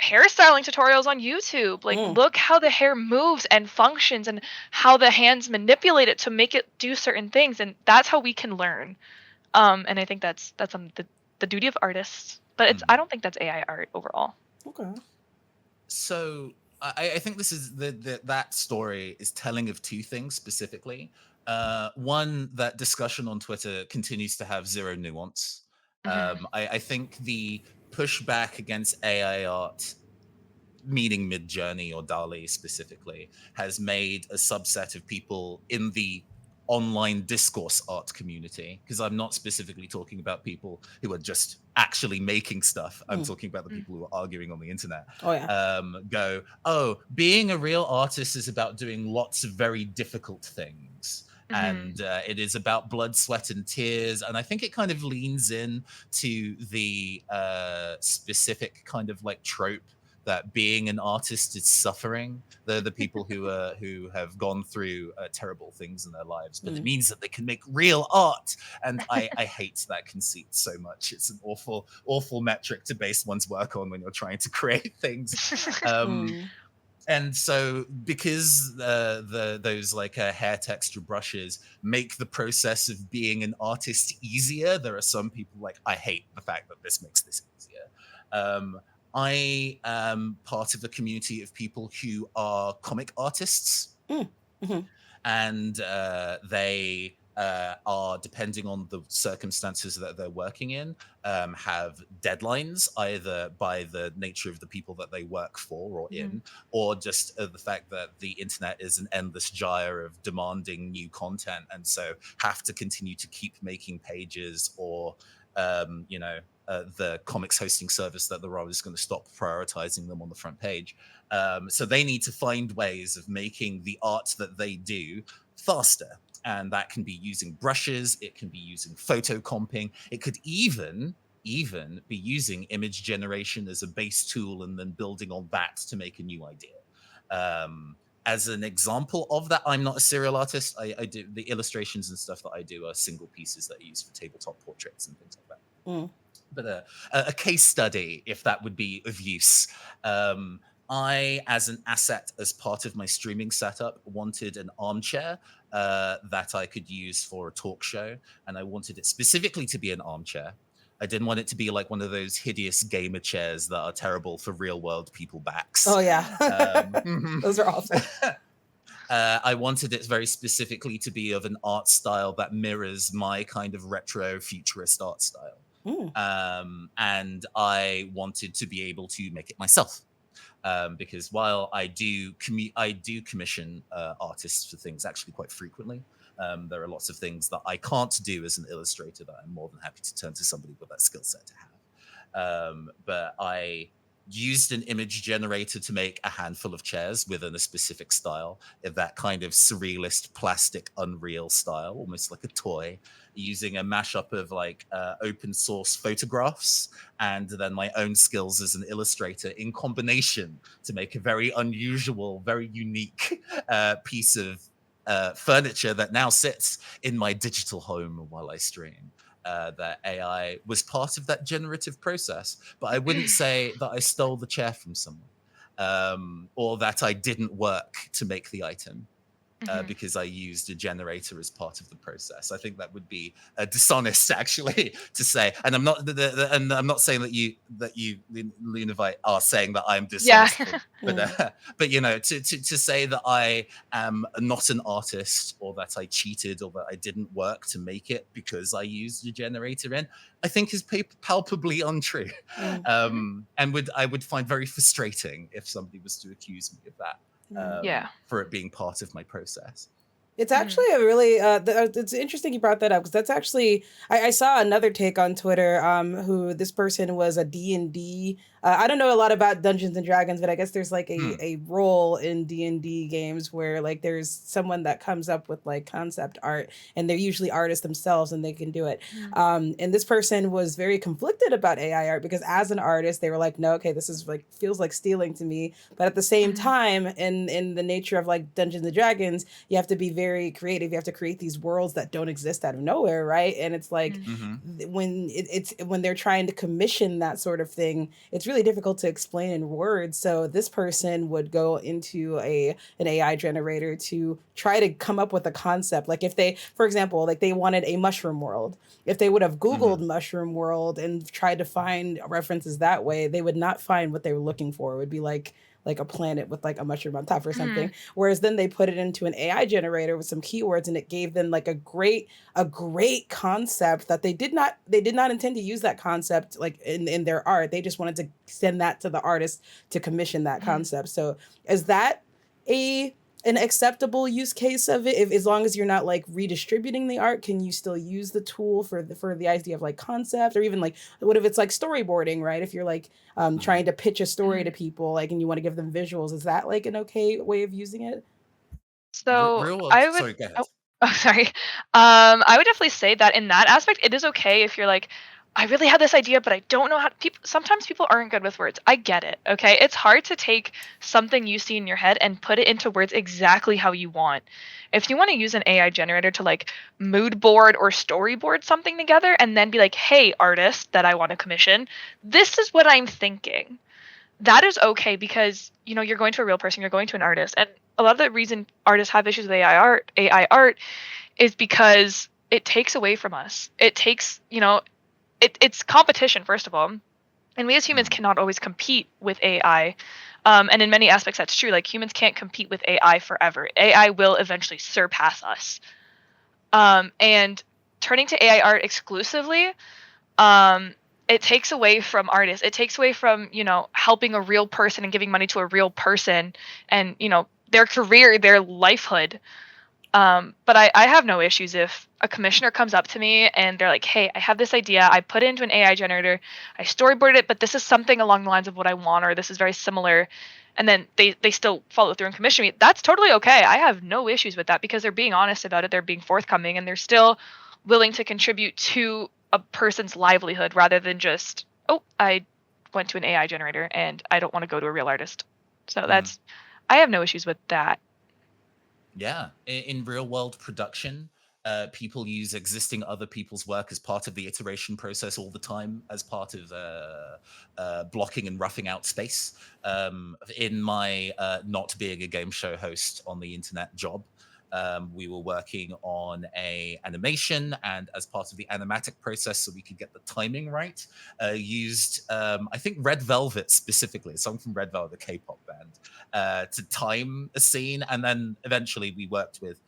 hairstyling tutorials on YouTube. Like, look how the hair moves and functions, and how the hands manipulate it to make it do certain things. And that's how we can learn. And I think that's the duty of artists. But I don't think that's AI art overall. Okay. So I think this is that story is telling of two things specifically. One, that discussion on Twitter continues to have zero nuance. I think the pushback against AI art, meaning Mid-Journey or DALL-E specifically, has made a subset of people in the online discourse art community, because I'm not specifically talking about people who are just actually making stuff. I'm talking about the people who are arguing on the internet. Oh yeah. Being a real artist is about doing lots of very difficult things. And it is about blood, sweat, and tears. And I think it kind of leans in to the specific kind of like trope that being an artist is suffering. They're the people who have gone through terrible things in their lives, but it means that they can make real art. And I hate that conceit so much. It's an awful metric to base one's work on when you're trying to create things. And so, because those like hair texture brushes make the process of being an artist easier, there are some people like, I hate the fact that this makes this easier. I am part of a community of people who are comic artists, and they are, depending on the circumstances that they're working in, have deadlines, either by the nature of the people that they work for or in, or just the fact that the internet is an endless gyre of demanding new content, and so have to continue to keep making pages, or the comics hosting service that they're always going to stop prioritizing them on the front page. So they need to find ways of making the art that they do faster. And that can be using brushes, it can be using photocomping, it could even be using image generation as a base tool and then building on that to make a new idea. As an example of that, I'm not a serial artist. I do the illustrations and stuff that I do are single pieces that I use for tabletop portraits and things like that. But a case study, if that would be of use. I, as an asset, as part of my streaming setup, wanted an armchair that I could use for a talk show. And I wanted it specifically to be an armchair. I didn't want it to be like one of those hideous gamer chairs that are terrible for real world people backs. Oh yeah. Those are awful. I wanted it very specifically to be of an art style that mirrors my kind of retro futurist art style. And I wanted to be able to make it myself. Because while I do commission artists for things actually quite frequently, there are lots of things that I can't do as an illustrator that I'm more than happy to turn to somebody with that skill set to have. But I used an image generator to make a handful of chairs within a specific style, that kind of surrealist, plastic, unreal style, almost like a toy, using a mashup of like open source photographs and then my own skills as an illustrator in combination to make a very unusual, very unique piece of furniture that now sits in my digital home while I stream. That AI was part of that generative process, but I wouldn't say that I stole the chair from someone, or that I didn't work to make the item. Because I used a generator as part of the process. I think that would be dishonest, actually, to say. And I'm not, and I'm not saying that you Lunavite are saying that I'm Yeah. dishonest, but you know, to say that I am not an artist, or that I cheated, or that I didn't work to make it because I used a generator in, I think is palpably untrue, and I would find very frustrating if somebody was to accuse me of that. Yeah. For it being part of my process. It's actually a really it's interesting you brought that up, because that's actually I saw another take on Twitter, who this person was a D&D. I don't know a lot about Dungeons and Dragons, but I guess there's like a role in D&D games where like there's someone that comes up with like concept art, and they're usually artists themselves and they can do it. And this person was very conflicted about AI art, because as an artist they were like, no, okay, this is like feels like stealing to me, but at the same time, in the nature of like Dungeons and Dragons, you have to be very creative. You have to create these worlds that don't exist out of nowhere, right? And it's like when it's when they're trying to commission that sort of thing, it's really difficult to explain in words. So this person would go into an AI generator to try to come up with a concept. Like if they, for example, like they wanted a mushroom world, if they would have Googled mushroom world and tried to find references that way, they would not find what they were looking for. It would be like a planet with like a mushroom on top or something. Whereas then they put it into an AI generator with some keywords, and it gave them like a great concept that they did not intend to use that concept like in their art. They just wanted to send that to the artist to commission that concept. So is that an acceptable use case of it? If, as long as you're not like redistributing the art, can you still use the tool for the idea of like concept? Or even like, what if it's like storyboarding, right? If you're like trying to pitch a story to people, like, and you want to give them visuals, is that like an okay way of using it? So Real world. I would. Sorry, go ahead. Oh, sorry. I would definitely say that in that aspect, it is okay if you're like, I really had this idea, but I don't know how. People sometimes people aren't good with words. I get it. Okay, it's hard to take something you see in your head and put it into words exactly how you want. If you want to use an AI generator to like mood board or storyboard something together, and then be like, "Hey, artist that I want to commission, this is what I'm thinking." That is okay, because you're going to a real person, you're going to an artist, and a lot of the reason artists have issues with AI art is because it takes away from us. It takes, it's competition, first of all, and we as humans cannot always compete with AI. And in many aspects that's true. Like, humans can't compete with AI forever. AI will eventually surpass us. And turning to AI art exclusively, it takes away from artists. It takes away from, helping a real person and giving money to a real person, and, their career, their livelihood. But I have no issues if a commissioner comes up to me and they're like, "Hey, I have this idea. I put it into an AI generator. I storyboarded it, but this is something along the lines of what I want, or this is very similar." And then they still follow through and commission me. That's totally okay. I have no issues with that, because they're being honest about it. They're being forthcoming, and they're still willing to contribute to a person's livelihood, rather than just, "Oh, I went to an AI generator and I don't want to go to a real artist." So I have no issues with that. Yeah, in real world production, people use existing other people's work as part of the iteration process all the time, as part of blocking and roughing out space. In my not being a game show host on the internet job, we were working on a animation, and as part of the animatic process, so we could get the timing right, used I think Red Velvet specifically, a song from Red Velvet, the K-pop band, to time a scene, and then eventually we worked with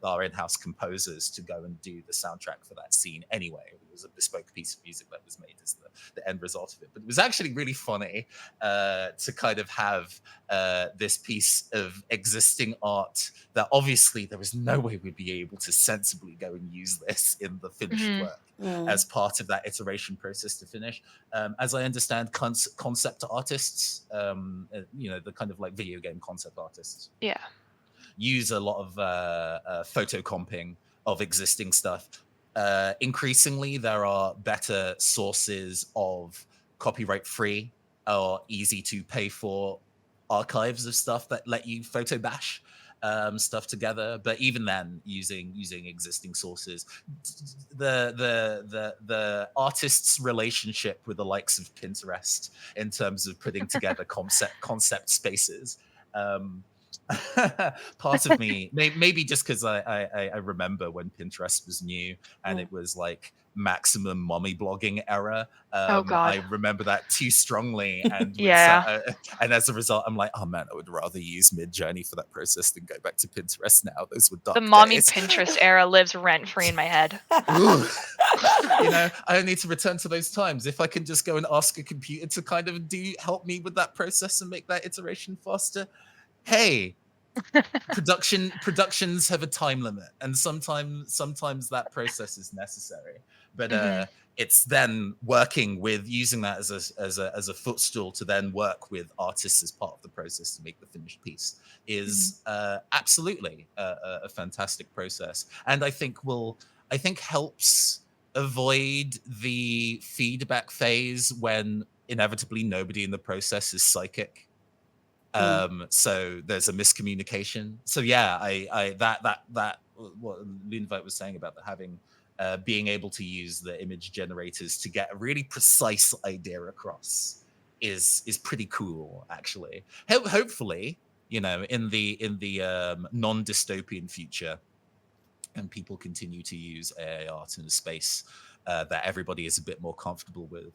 our in-house composers to go and do the soundtrack for that scene anyway. It was a bespoke piece of music that was made as the end result of it. But it was actually really funny to kind of have this piece of existing art that obviously there was no way we'd be able to sensibly go and use this in the finished work as part of that iteration process to finish. As I understand, concept artists, the kind of like video game concept artists, use a lot of photo comping of existing stuff. Increasingly, there are better sources of copyright free or easy to pay for archives of stuff that let you photo bash. stuff together. But even then, using existing sources, the artist's relationship with the likes of Pinterest in terms of putting together concept spaces. Um, Part of me, maybe just because I remember when Pinterest was new and it was like maximum mommy blogging era. Oh God. I remember that too strongly, and Yeah. and as a result, I'm like, oh man, I would rather use Midjourney for that process than go back to Pinterest now. Those were The dark mommy days. Pinterest era lives rent free in my head. You know, I need to return to those times. If I can just go and ask a computer to kind of help me with that process and make that iteration faster. Hey, productions have a time limit, and sometimes that process is necessary. But it's then working with using that as a footstool to then work with artists as part of the process to make the finished piece is absolutely a fantastic process, and I think helps avoid the feedback phase when inevitably nobody in the process is psychic. So there's a miscommunication. So yeah, I that what Lunavite was saying about having being able to use the image generators to get a really precise idea across is pretty cool, actually. Hopefully, you know, in the non-dystopian future, and people continue to use AI art in a space that everybody is a bit more comfortable with.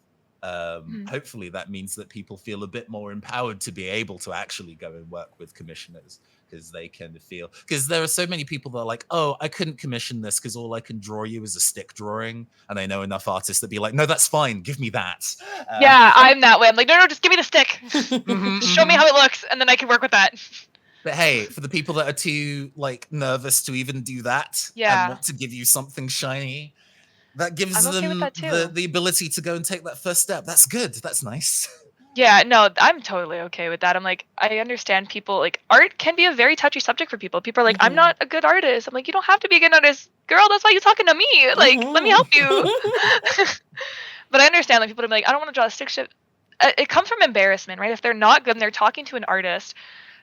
Hopefully that means that people feel a bit more empowered to be able to actually go and work with commissioners, because they can feel, because there are so many people that are like, oh, I couldn't commission this because all I can draw you is a stick drawing. And I know enough artists that be like, no, that's fine, give me that. Yeah, I'm that way. I'm like, no, just give me the stick. Just show me how it looks, and then I can work with that. But hey, for the people that are too like nervous to even do that and want to give you something shiny, that gives I'm okay with them that too. the ability to go and take that first step. That's good. That's nice. Yeah, no, I'm totally okay with that. I'm like, I understand people, like, art can be a very touchy subject for people. People are like, I'm not a good artist. I'm like, you don't have to be a good artist. Girl, that's why you're talking to me. Like, let me help you. But I understand, like, people are like, I don't want to draw a stick shift. It comes from embarrassment, right? If they're not good and they're talking to an artist,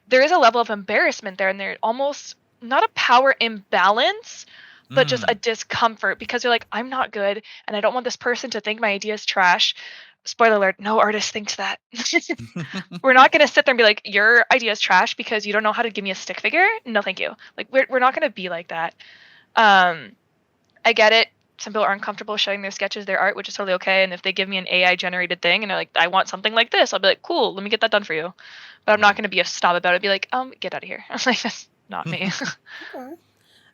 there is a level of embarrassment there, and they're almost not a power imbalance, but just a discomfort because they're like, I'm not good, and I don't want this person to think my idea is trash. Spoiler alert, no artist thinks that. We're not going to sit there and be like, your idea is trash because you don't know how to give me a stick figure. No, thank you. Like, we're not going to be like that. I get it. Some people aren't comfortable showing their sketches, their art, which is totally okay. And if they give me an AI generated thing and they're like, I want something like this, I'll be like, cool, let me get that done for you. But I'm not going to be a snob about it. Be like, get out of here. I'm like, that's not me. Okay.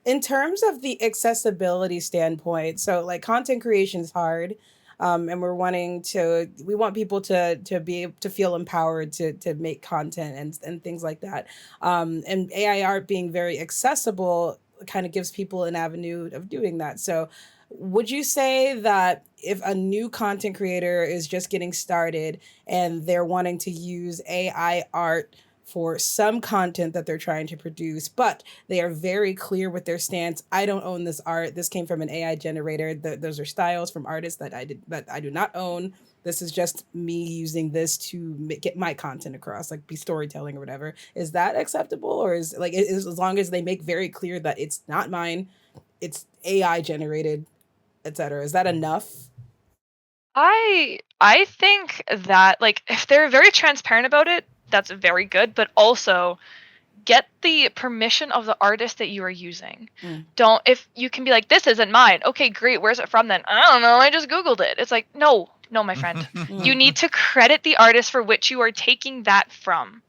In terms of the accessibility standpoint, so like content creation is hard. And we want people to be able to feel empowered to make content and things like that. And AI art being very accessible kind of gives people an avenue of doing that. So would you say that if a new content creator is just getting started and they're wanting to use AI art for some content that they're trying to produce, but they are very clear with their stance. I don't own this art. This came from an AI generator. Those are styles from artists that I do not own. This is just me using this to get my content across, like be storytelling or whatever. Is that acceptable, or is like as long as they make very clear that it's not mine, it's AI generated, etc. Is that enough? I think that, like, if they're very transparent about it, that's very good, but also get the permission of the artist that you are using. Don't, if you can be like, this isn't mine. Okay, great. Where's it from then? I don't know. I just Googled it. It's like, no, my friend. You need to credit the artist for which you are taking that from.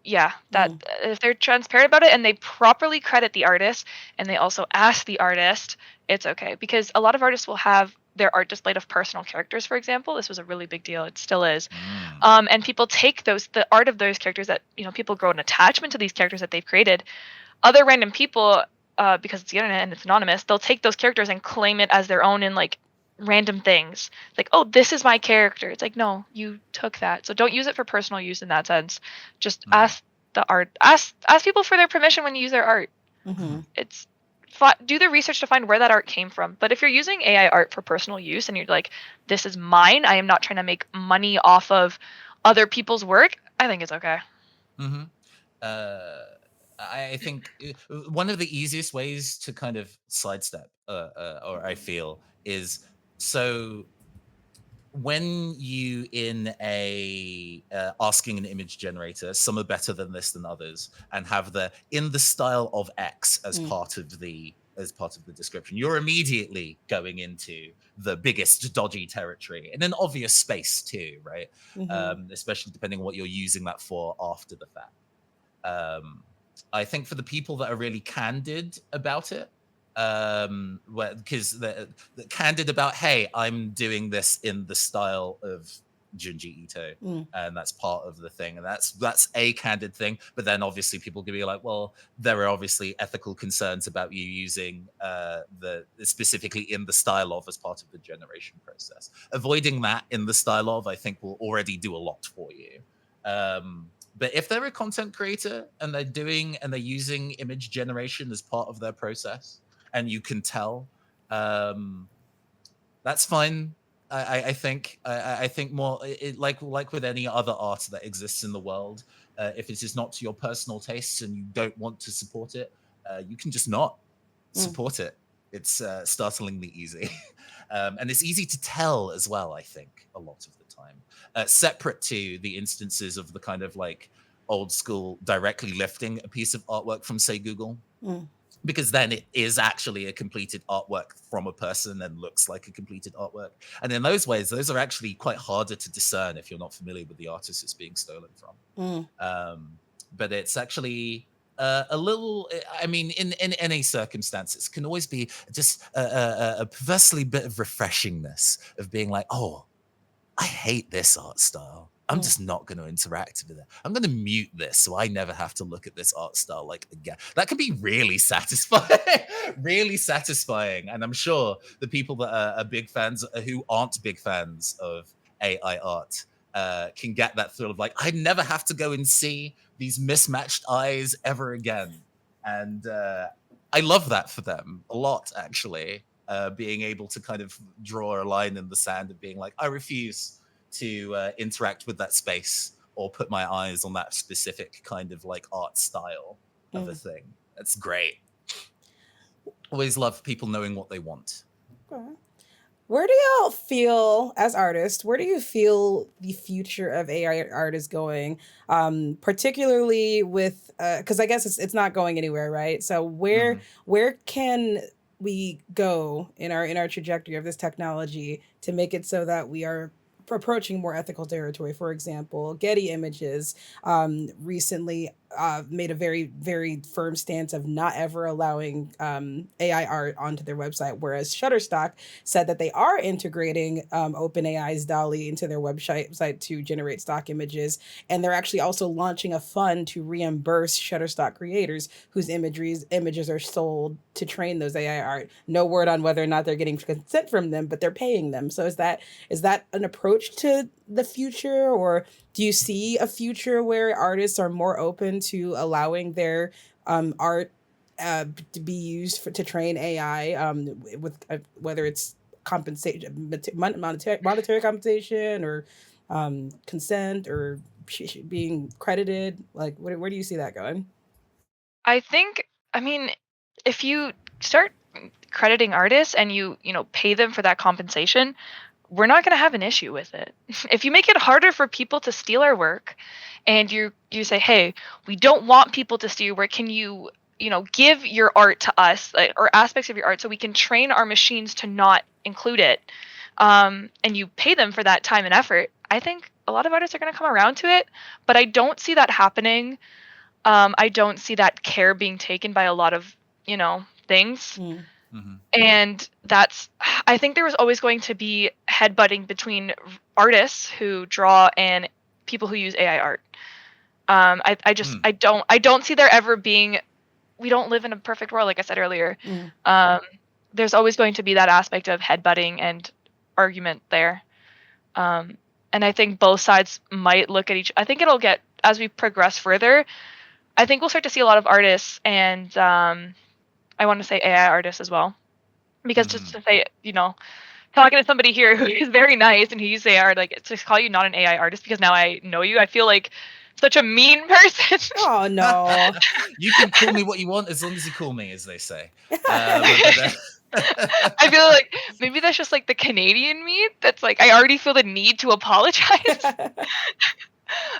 Yeah, that if they're transparent about it and they properly credit the artist and they also ask the artist, it's okay. Because a lot of artists will have their art displayed of personal characters, for example. This was a really big deal. It still is. And people take the art of those characters that, people grow an attachment to these characters that they've created. Other random people, because it's the internet and it's anonymous, they'll take those characters and claim it as their own in like random things. Like, oh, this is my character. It's like, no, you took that. So don't use it for personal use in that sense. Just ask people for their permission when you use their art. It's do the research to find where that art came from. But if you're using AI art for personal use and you're like, this is mine, I am not trying to make money off of other people's work, I think it's okay. I think one of the easiest ways to kind of sidestep, or I feel, is so when you in a asking an image generator, some are better than this than others, and have the in the style of X as Mm. part of the description, you're immediately going into the biggest dodgy territory in an obvious space too, right? Mm-hmm. Especially depending on what you're using that for after the fact. um, I think for the people that are really candid about it, because they're candid about, hey, I'm doing this in the style of Junji Ito, Mm. and that's part of the thing, and that's a candid thing. But then obviously people can be like, well, there are obviously ethical concerns about you using the specifically in the style of as part of the generation process. Avoiding that in the style of, I think, will already do a lot for you. But if they're a content creator and they're using image generation as part of their process, and you can tell, that's fine. I think I think more like with any other art that exists in the world, if it is not to your personal tastes and you don't want to support it, you can just not Mm. support it. It's startlingly easy, and it's easy to tell as well. I think a lot of the time, separate to the instances of the kind of like old school directly lifting a piece of artwork from, say, Google, Mm. because then it is actually a completed artwork from a person and looks like a completed artwork. And in those ways, those are actually quite harder to discern if you're not familiar with the artist it's being stolen from. Mm. But it's actually a little, I mean, in any circumstances, can always be just a perversely bit of refreshingness of being like, oh, I hate this art style. I'm Mm. just not going to interact with it. I'm going to mute this so I never have to look at this art style like again. That can be really satisfying, really satisfying. And I'm sure the people that are big fans, who aren't big fans of AI art, can get that sort of like, I never have to go and see these mismatched eyes ever again. And I love that for them a lot, actually. Being able to kind of draw a line in the sand and being like, I refuse to interact with that space or put my eyes on that specific kind of like art style of a Mm. thing. That's great. Always love people knowing what they want. Okay. Where do y'all feel as artists? Where do you feel the future of AI art is going? Particularly with because I guess it's not going anywhere, right? So Mhm. where can we go in our trajectory of this technology to make it so that we are approaching more ethical territory? For example, Getty Images recently made a very firm stance of not ever allowing AI art onto their website, whereas Shutterstock said that they are integrating OpenAI's DALI into their website site to generate stock images, and they're actually also launching a fund to reimburse Shutterstock creators whose images are sold to train those AI art. No word on whether or not they're getting consent from them, but they're paying them. So is that an approach to the future, or do you see a future where artists are more open to allowing their art to be used to train AI with whether it's compensation, monetary compensation, or consent, or being credited? Like, where do you see that going? I think, I mean, if you start crediting artists and you pay them for that compensation, we're not going to have an issue with it. If you make it harder for people to steal our work and you say, "Hey, we don't want people to steal your work. Can you give your art to us, like, or aspects of your art so we can train our machines to not include it." And you pay them for that time and effort. I think a lot of artists are going to come around to it, but I don't see that happening. I don't see that care being taken by a lot of things. Mm. Mhm. And I think there was always going to be headbutting between artists who draw and people who use AI art. I just Mm. I don't see there ever being. We don't live in a perfect world, like I said earlier. Mm. Um, there's always going to be that aspect of headbutting and argument there. Um, and I think both sides might look at each. I think it'll get as we progress further. I think we'll start to see a lot of artists and I want to say AI artists as well, because just Mhm. to say, talking to somebody here who is very nice and who uses AI, like to call you not an AI artist because now I know you, I feel like such a mean person. Oh no. You can call me what you want as long as you call me, as they say. But I feel like maybe that's just like the Canadian me that's like I already feel the need to apologize.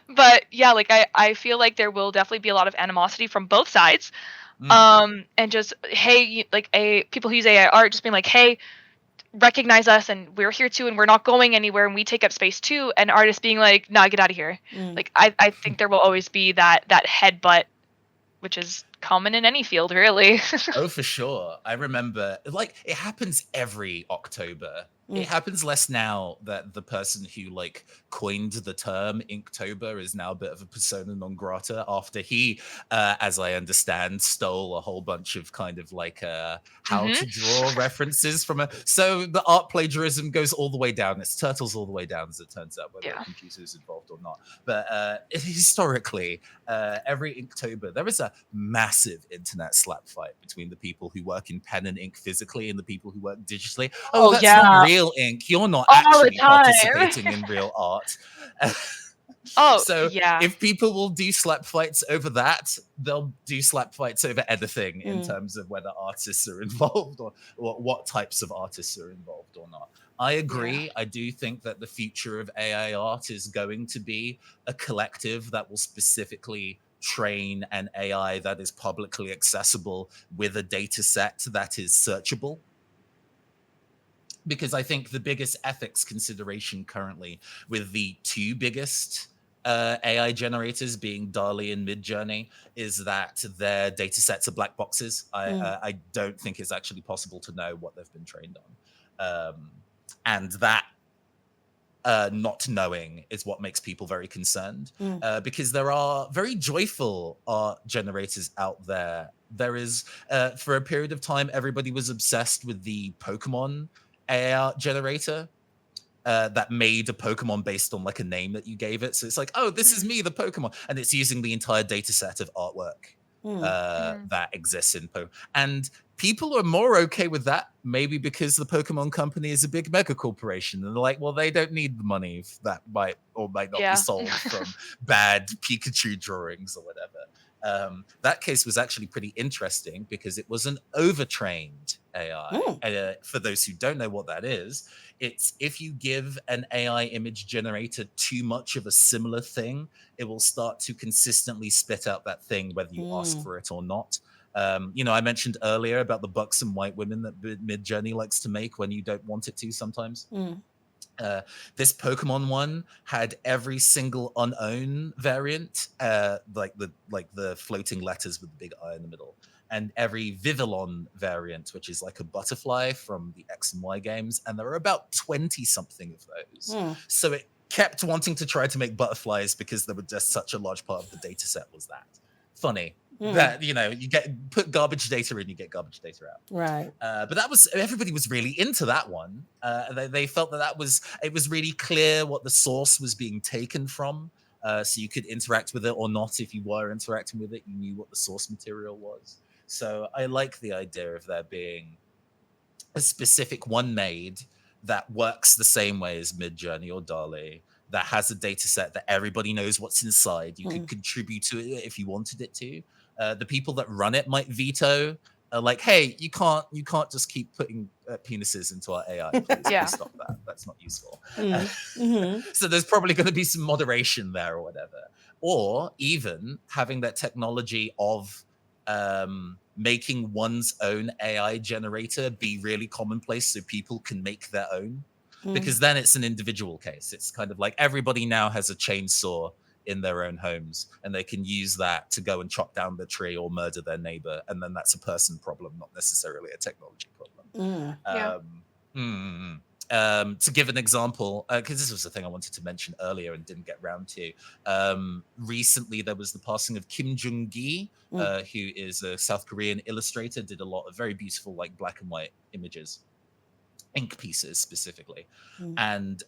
But yeah, like I feel like there will definitely be a lot of animosity from both sides. And just hey, like a people who use AI art just being like, hey, recognize us and we're here too and we're not going anywhere and we take up space too, and artists being like, nah, get out of here. Like I think there will always be that headbutt, which is common in any field really. Oh, for sure. I remember, like, it happens every October. It happens less now that the person who like coined the term Inktober is now a bit of a persona non grata after he, as I understand, stole a whole bunch of kind of like how to draw references from a. So the art plagiarism goes all the way down. It's turtles all the way down, as it turns out, whether a computer is involved or not. But historically, every Inktober, there is a massive internet slap fight between the people who work in pen and ink physically and the people who work digitally. Oh, that's not real ink. You're not All the actually time. participating in real art. Oh, So yeah. if people will do slap fights over that, they'll do slap fights over anything in terms of whether artists are involved or what types of artists are involved or not. I agree. I do think that the future of AI art is going to be a collective that will specifically train an AI that is publicly accessible with a data set that is searchable. Because I think the biggest ethics consideration currently with the two biggest AI generators being DALL-E and Midjourney is that their data sets are black boxes. I don't think it's actually possible to know what they've been trained on. And that not knowing is what makes people very concerned because there are very joyful art generators out there. There is, for a period of time, everybody was obsessed with the Pokemon AI art generator that made a Pokemon based on like a name that you gave it. So it's like, oh, this is me, the Pokemon. And it's using the entire data set of artwork that exists in Pokemon. And people are more okay with that, maybe because the Pokemon company is a big mega corporation. And they're like, well, they don't need the money that might or might not be sold from bad Pikachu drawings or whatever. That case was actually pretty interesting because it was an overtrained AI. For those who don't know what that is, it's if you give an AI image generator too much of a similar thing, it will start to consistently spit out that thing, whether you ask for it or not. I mentioned earlier about the buxom white women that Midjourney likes to make when you don't want it to sometimes. This Pokemon one had every single unown variant, like the floating letters with the big eye in the middle, and every Vivillon variant, which is like a butterfly from the X and Y games, and there are about 20 something of those. So it kept wanting to try to make butterflies because there were just such a large part of the data set was that. Funny. That you put garbage data in, you get garbage data out. Right. But that was everybody was really into that one. They felt that it was really clear what the source was being taken from, so you could interact with it or not. If you were interacting with it, you knew what the source material was. So I like the idea of there being a specific one made that works the same way as Midjourney or DALL-E, that has a data set that everybody knows what's inside. You could contribute to it if you wanted it to. The people that run it might veto, like, hey, you can't just keep putting penises into our AI. Please stop that. That's not useful. So there's probably going to be some moderation there or whatever. Or even having that technology of making one's own AI generator be really commonplace so people can make their own. Because then it's an individual case. It's kind of like everybody now has a chainsaw in their own homes and they can use that to go and chop down the tree or murder their neighbor, and then that's a person problem, not necessarily a technology problem. To give an example, because this was the thing I wanted to mention earlier and didn't get round to, recently there was the passing of Kim Jung-gi, who is a South Korean illustrator, did a lot of very beautiful like black and white images, ink pieces specifically. And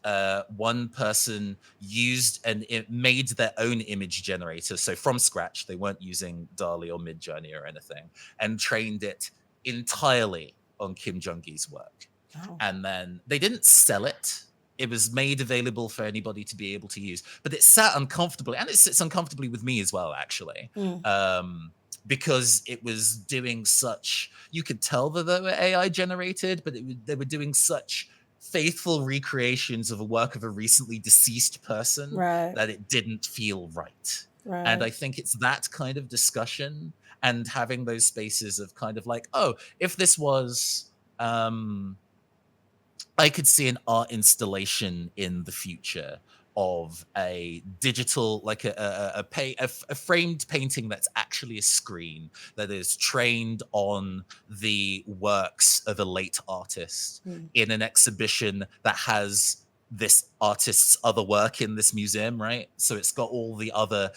one person used and it made their own image generator. So from scratch, they weren't using DALL-E or Midjourney or anything, and trained it entirely on Kim Jung-gi's work. And then they didn't sell it. it was made available for anybody to be able to use, but it sat uncomfortably, and it sits uncomfortably with me as well, actually. Mm. Because it was doing such, you could tell that they were AI generated, but they were doing such faithful recreations of a work of a recently deceased person Right. that it didn't feel right. And Right. I think it's that kind of discussion and having those spaces of kind of like, oh, if this was, I could see an art installation in the future of a digital, like a framed painting that's actually a screen that is trained on the works of a late artist Mm. in an exhibition that has this artist's other work in this museum, right? So it's got all the other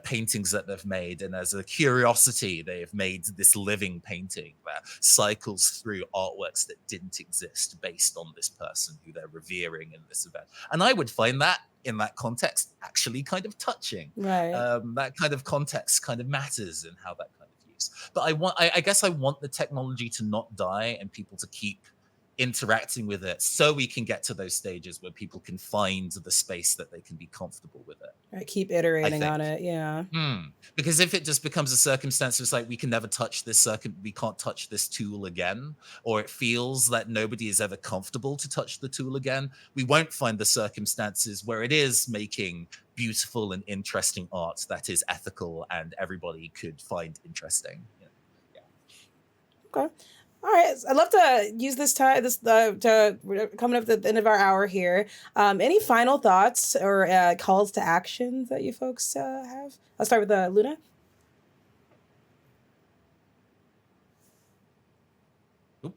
paintings that they've made, and as a curiosity, they have made this living painting that cycles through artworks that didn't exist based on this person who they're revering in this event. And I would find that in that context actually kind of touching. Right. That kind of context kind of matters in how that kind of use. But I guess I want the technology to not die and people to keep interacting with it so we can get to those stages where people can find the space that they can be comfortable with it. Right. Keep I iterating think. on it. Yeah. Because if it just becomes a circumstance, it's like we can never touch this we can't touch this tool again, or it feels that nobody is ever comfortable to touch the tool again, we won't find the circumstances where it is making beautiful and interesting art that is ethical and everybody could find interesting. Okay. All right. I'd love to use this time. We're coming up to the end of our hour here. Any final thoughts or calls to actions that you folks have? I'll start with Luna. Oop.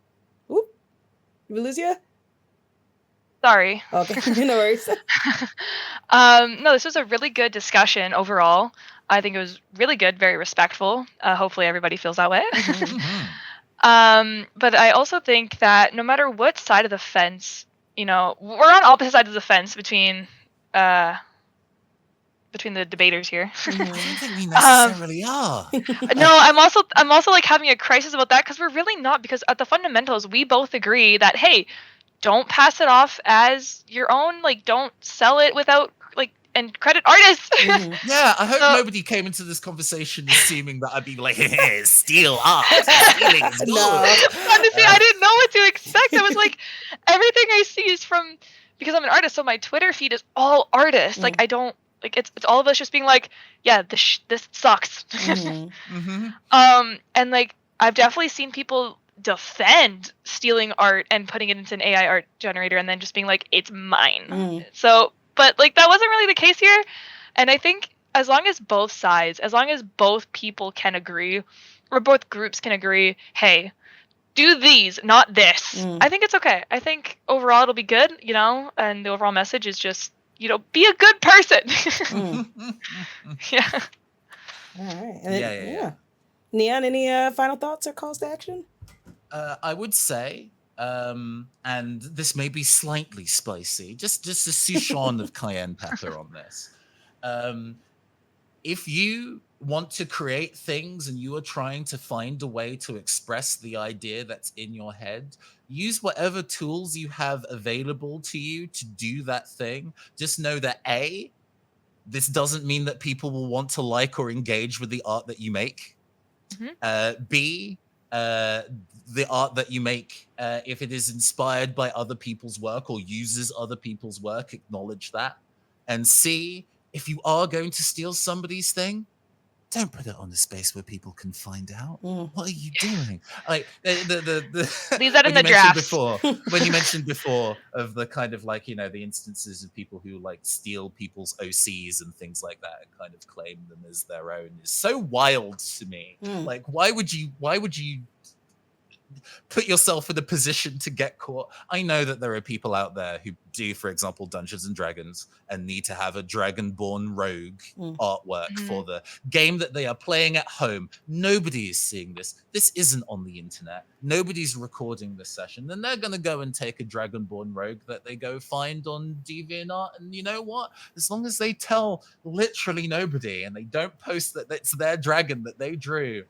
Did we lose you? Sorry. Okay. No worries. No, this was a really good discussion overall. I think it was really good, very respectful. Hopefully everybody feels that way. But I also think that no matter what side of the fence, we're on opposite sides of the fence between the debaters here. I don't think we necessarily are. No, I'm also like having a crisis about that because we're really not, because at the fundamentals we both agree that, hey, don't pass it off as your own, like don't sell it without and credit artists. Yeah, I hope nobody came into this conversation assuming that I'd be like, hey, steal art. Stealing is good. No. Honestly, I didn't know what to expect. I was like, everything I see is from, because I'm an artist, so my Twitter feed is all artists. Like I don't, like it's all of us just being like, yeah, this sucks. And like I've definitely seen people defend stealing art and putting it into an AI art generator and then just being like, it's mine. So, but like that wasn't really the case here. And I think as long as both sides, as long as both people can agree, or both groups can agree, hey, do these, not this, I think it's okay. I think overall it'll be good, and the overall message is just, be a good person. Yeah. All right. Yeah. Neon, any final thoughts or calls to action? I would say, and this may be slightly spicy, just a souchon of cayenne pepper on this. If you want to create things and you are trying to find a way to express the idea that's in your head, use whatever tools you have available to you to do that thing. Just know that A, this doesn't mean that people will want to like or engage with the art that you make. B, the art that you make, if it is inspired by other people's work or uses other people's work, acknowledge that. And C, if you are going to steal somebody's thing, don't put it on a space where people can find out. What are you doing? Like leave that in the draft. When you mentioned before of the kind of like, the instances of people who like steal people's OCs and things like that and kind of claim them as their own is so wild to me. Like, why would you put yourself in a position to get caught? I know that there are people out there who do, for example, Dungeons and Dragons and need to have a Dragonborn rogue artwork for the game that they are playing at home. Nobody is seeing this. This isn't on the internet. Nobody's recording this session. Then they're going to go and take a Dragonborn rogue that they go find on DeviantArt. And you know what? As long as they tell literally nobody and they don't post that it's their dragon that they drew,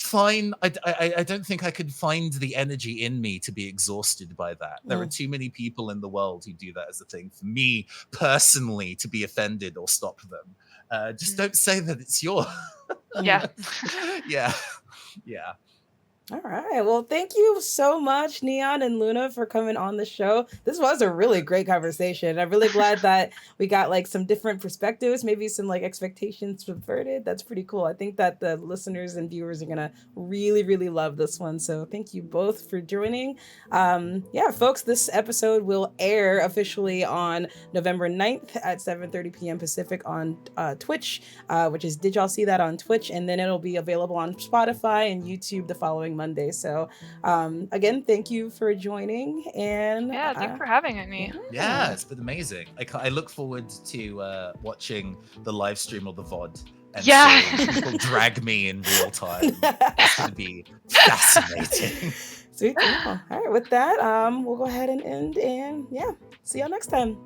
fine. I don't think I could find the energy in me to be exhausted by that. There are too many people in the world who do that as a thing for me personally to be offended or stop them. Just don't say that it's your. Yeah. Yeah. Yeah. All right. Well, thank you so much, Neon and Luna, for coming on the show. This was a really great conversation. I'm really glad that we got like some different perspectives, maybe some like expectations subverted. That's pretty cool. I think that the listeners and viewers are gonna really, really love this one. So thank you both for joining. Yeah, folks, this episode will air officially on November 9th at 7:30 p.m. Pacific on Twitch, which is Did Y'all See That on Twitch? And then it'll be available on Spotify and YouTube the following Monday. So again, thank you for joining. And Yeah, thanks for having me. Yeah, it's been amazing. I look forward to watching the live stream or the VOD and seeing people drag me in real time. It's going to be fascinating. Sweet. All right, with that, we'll go ahead and end. And yeah, see y'all next time.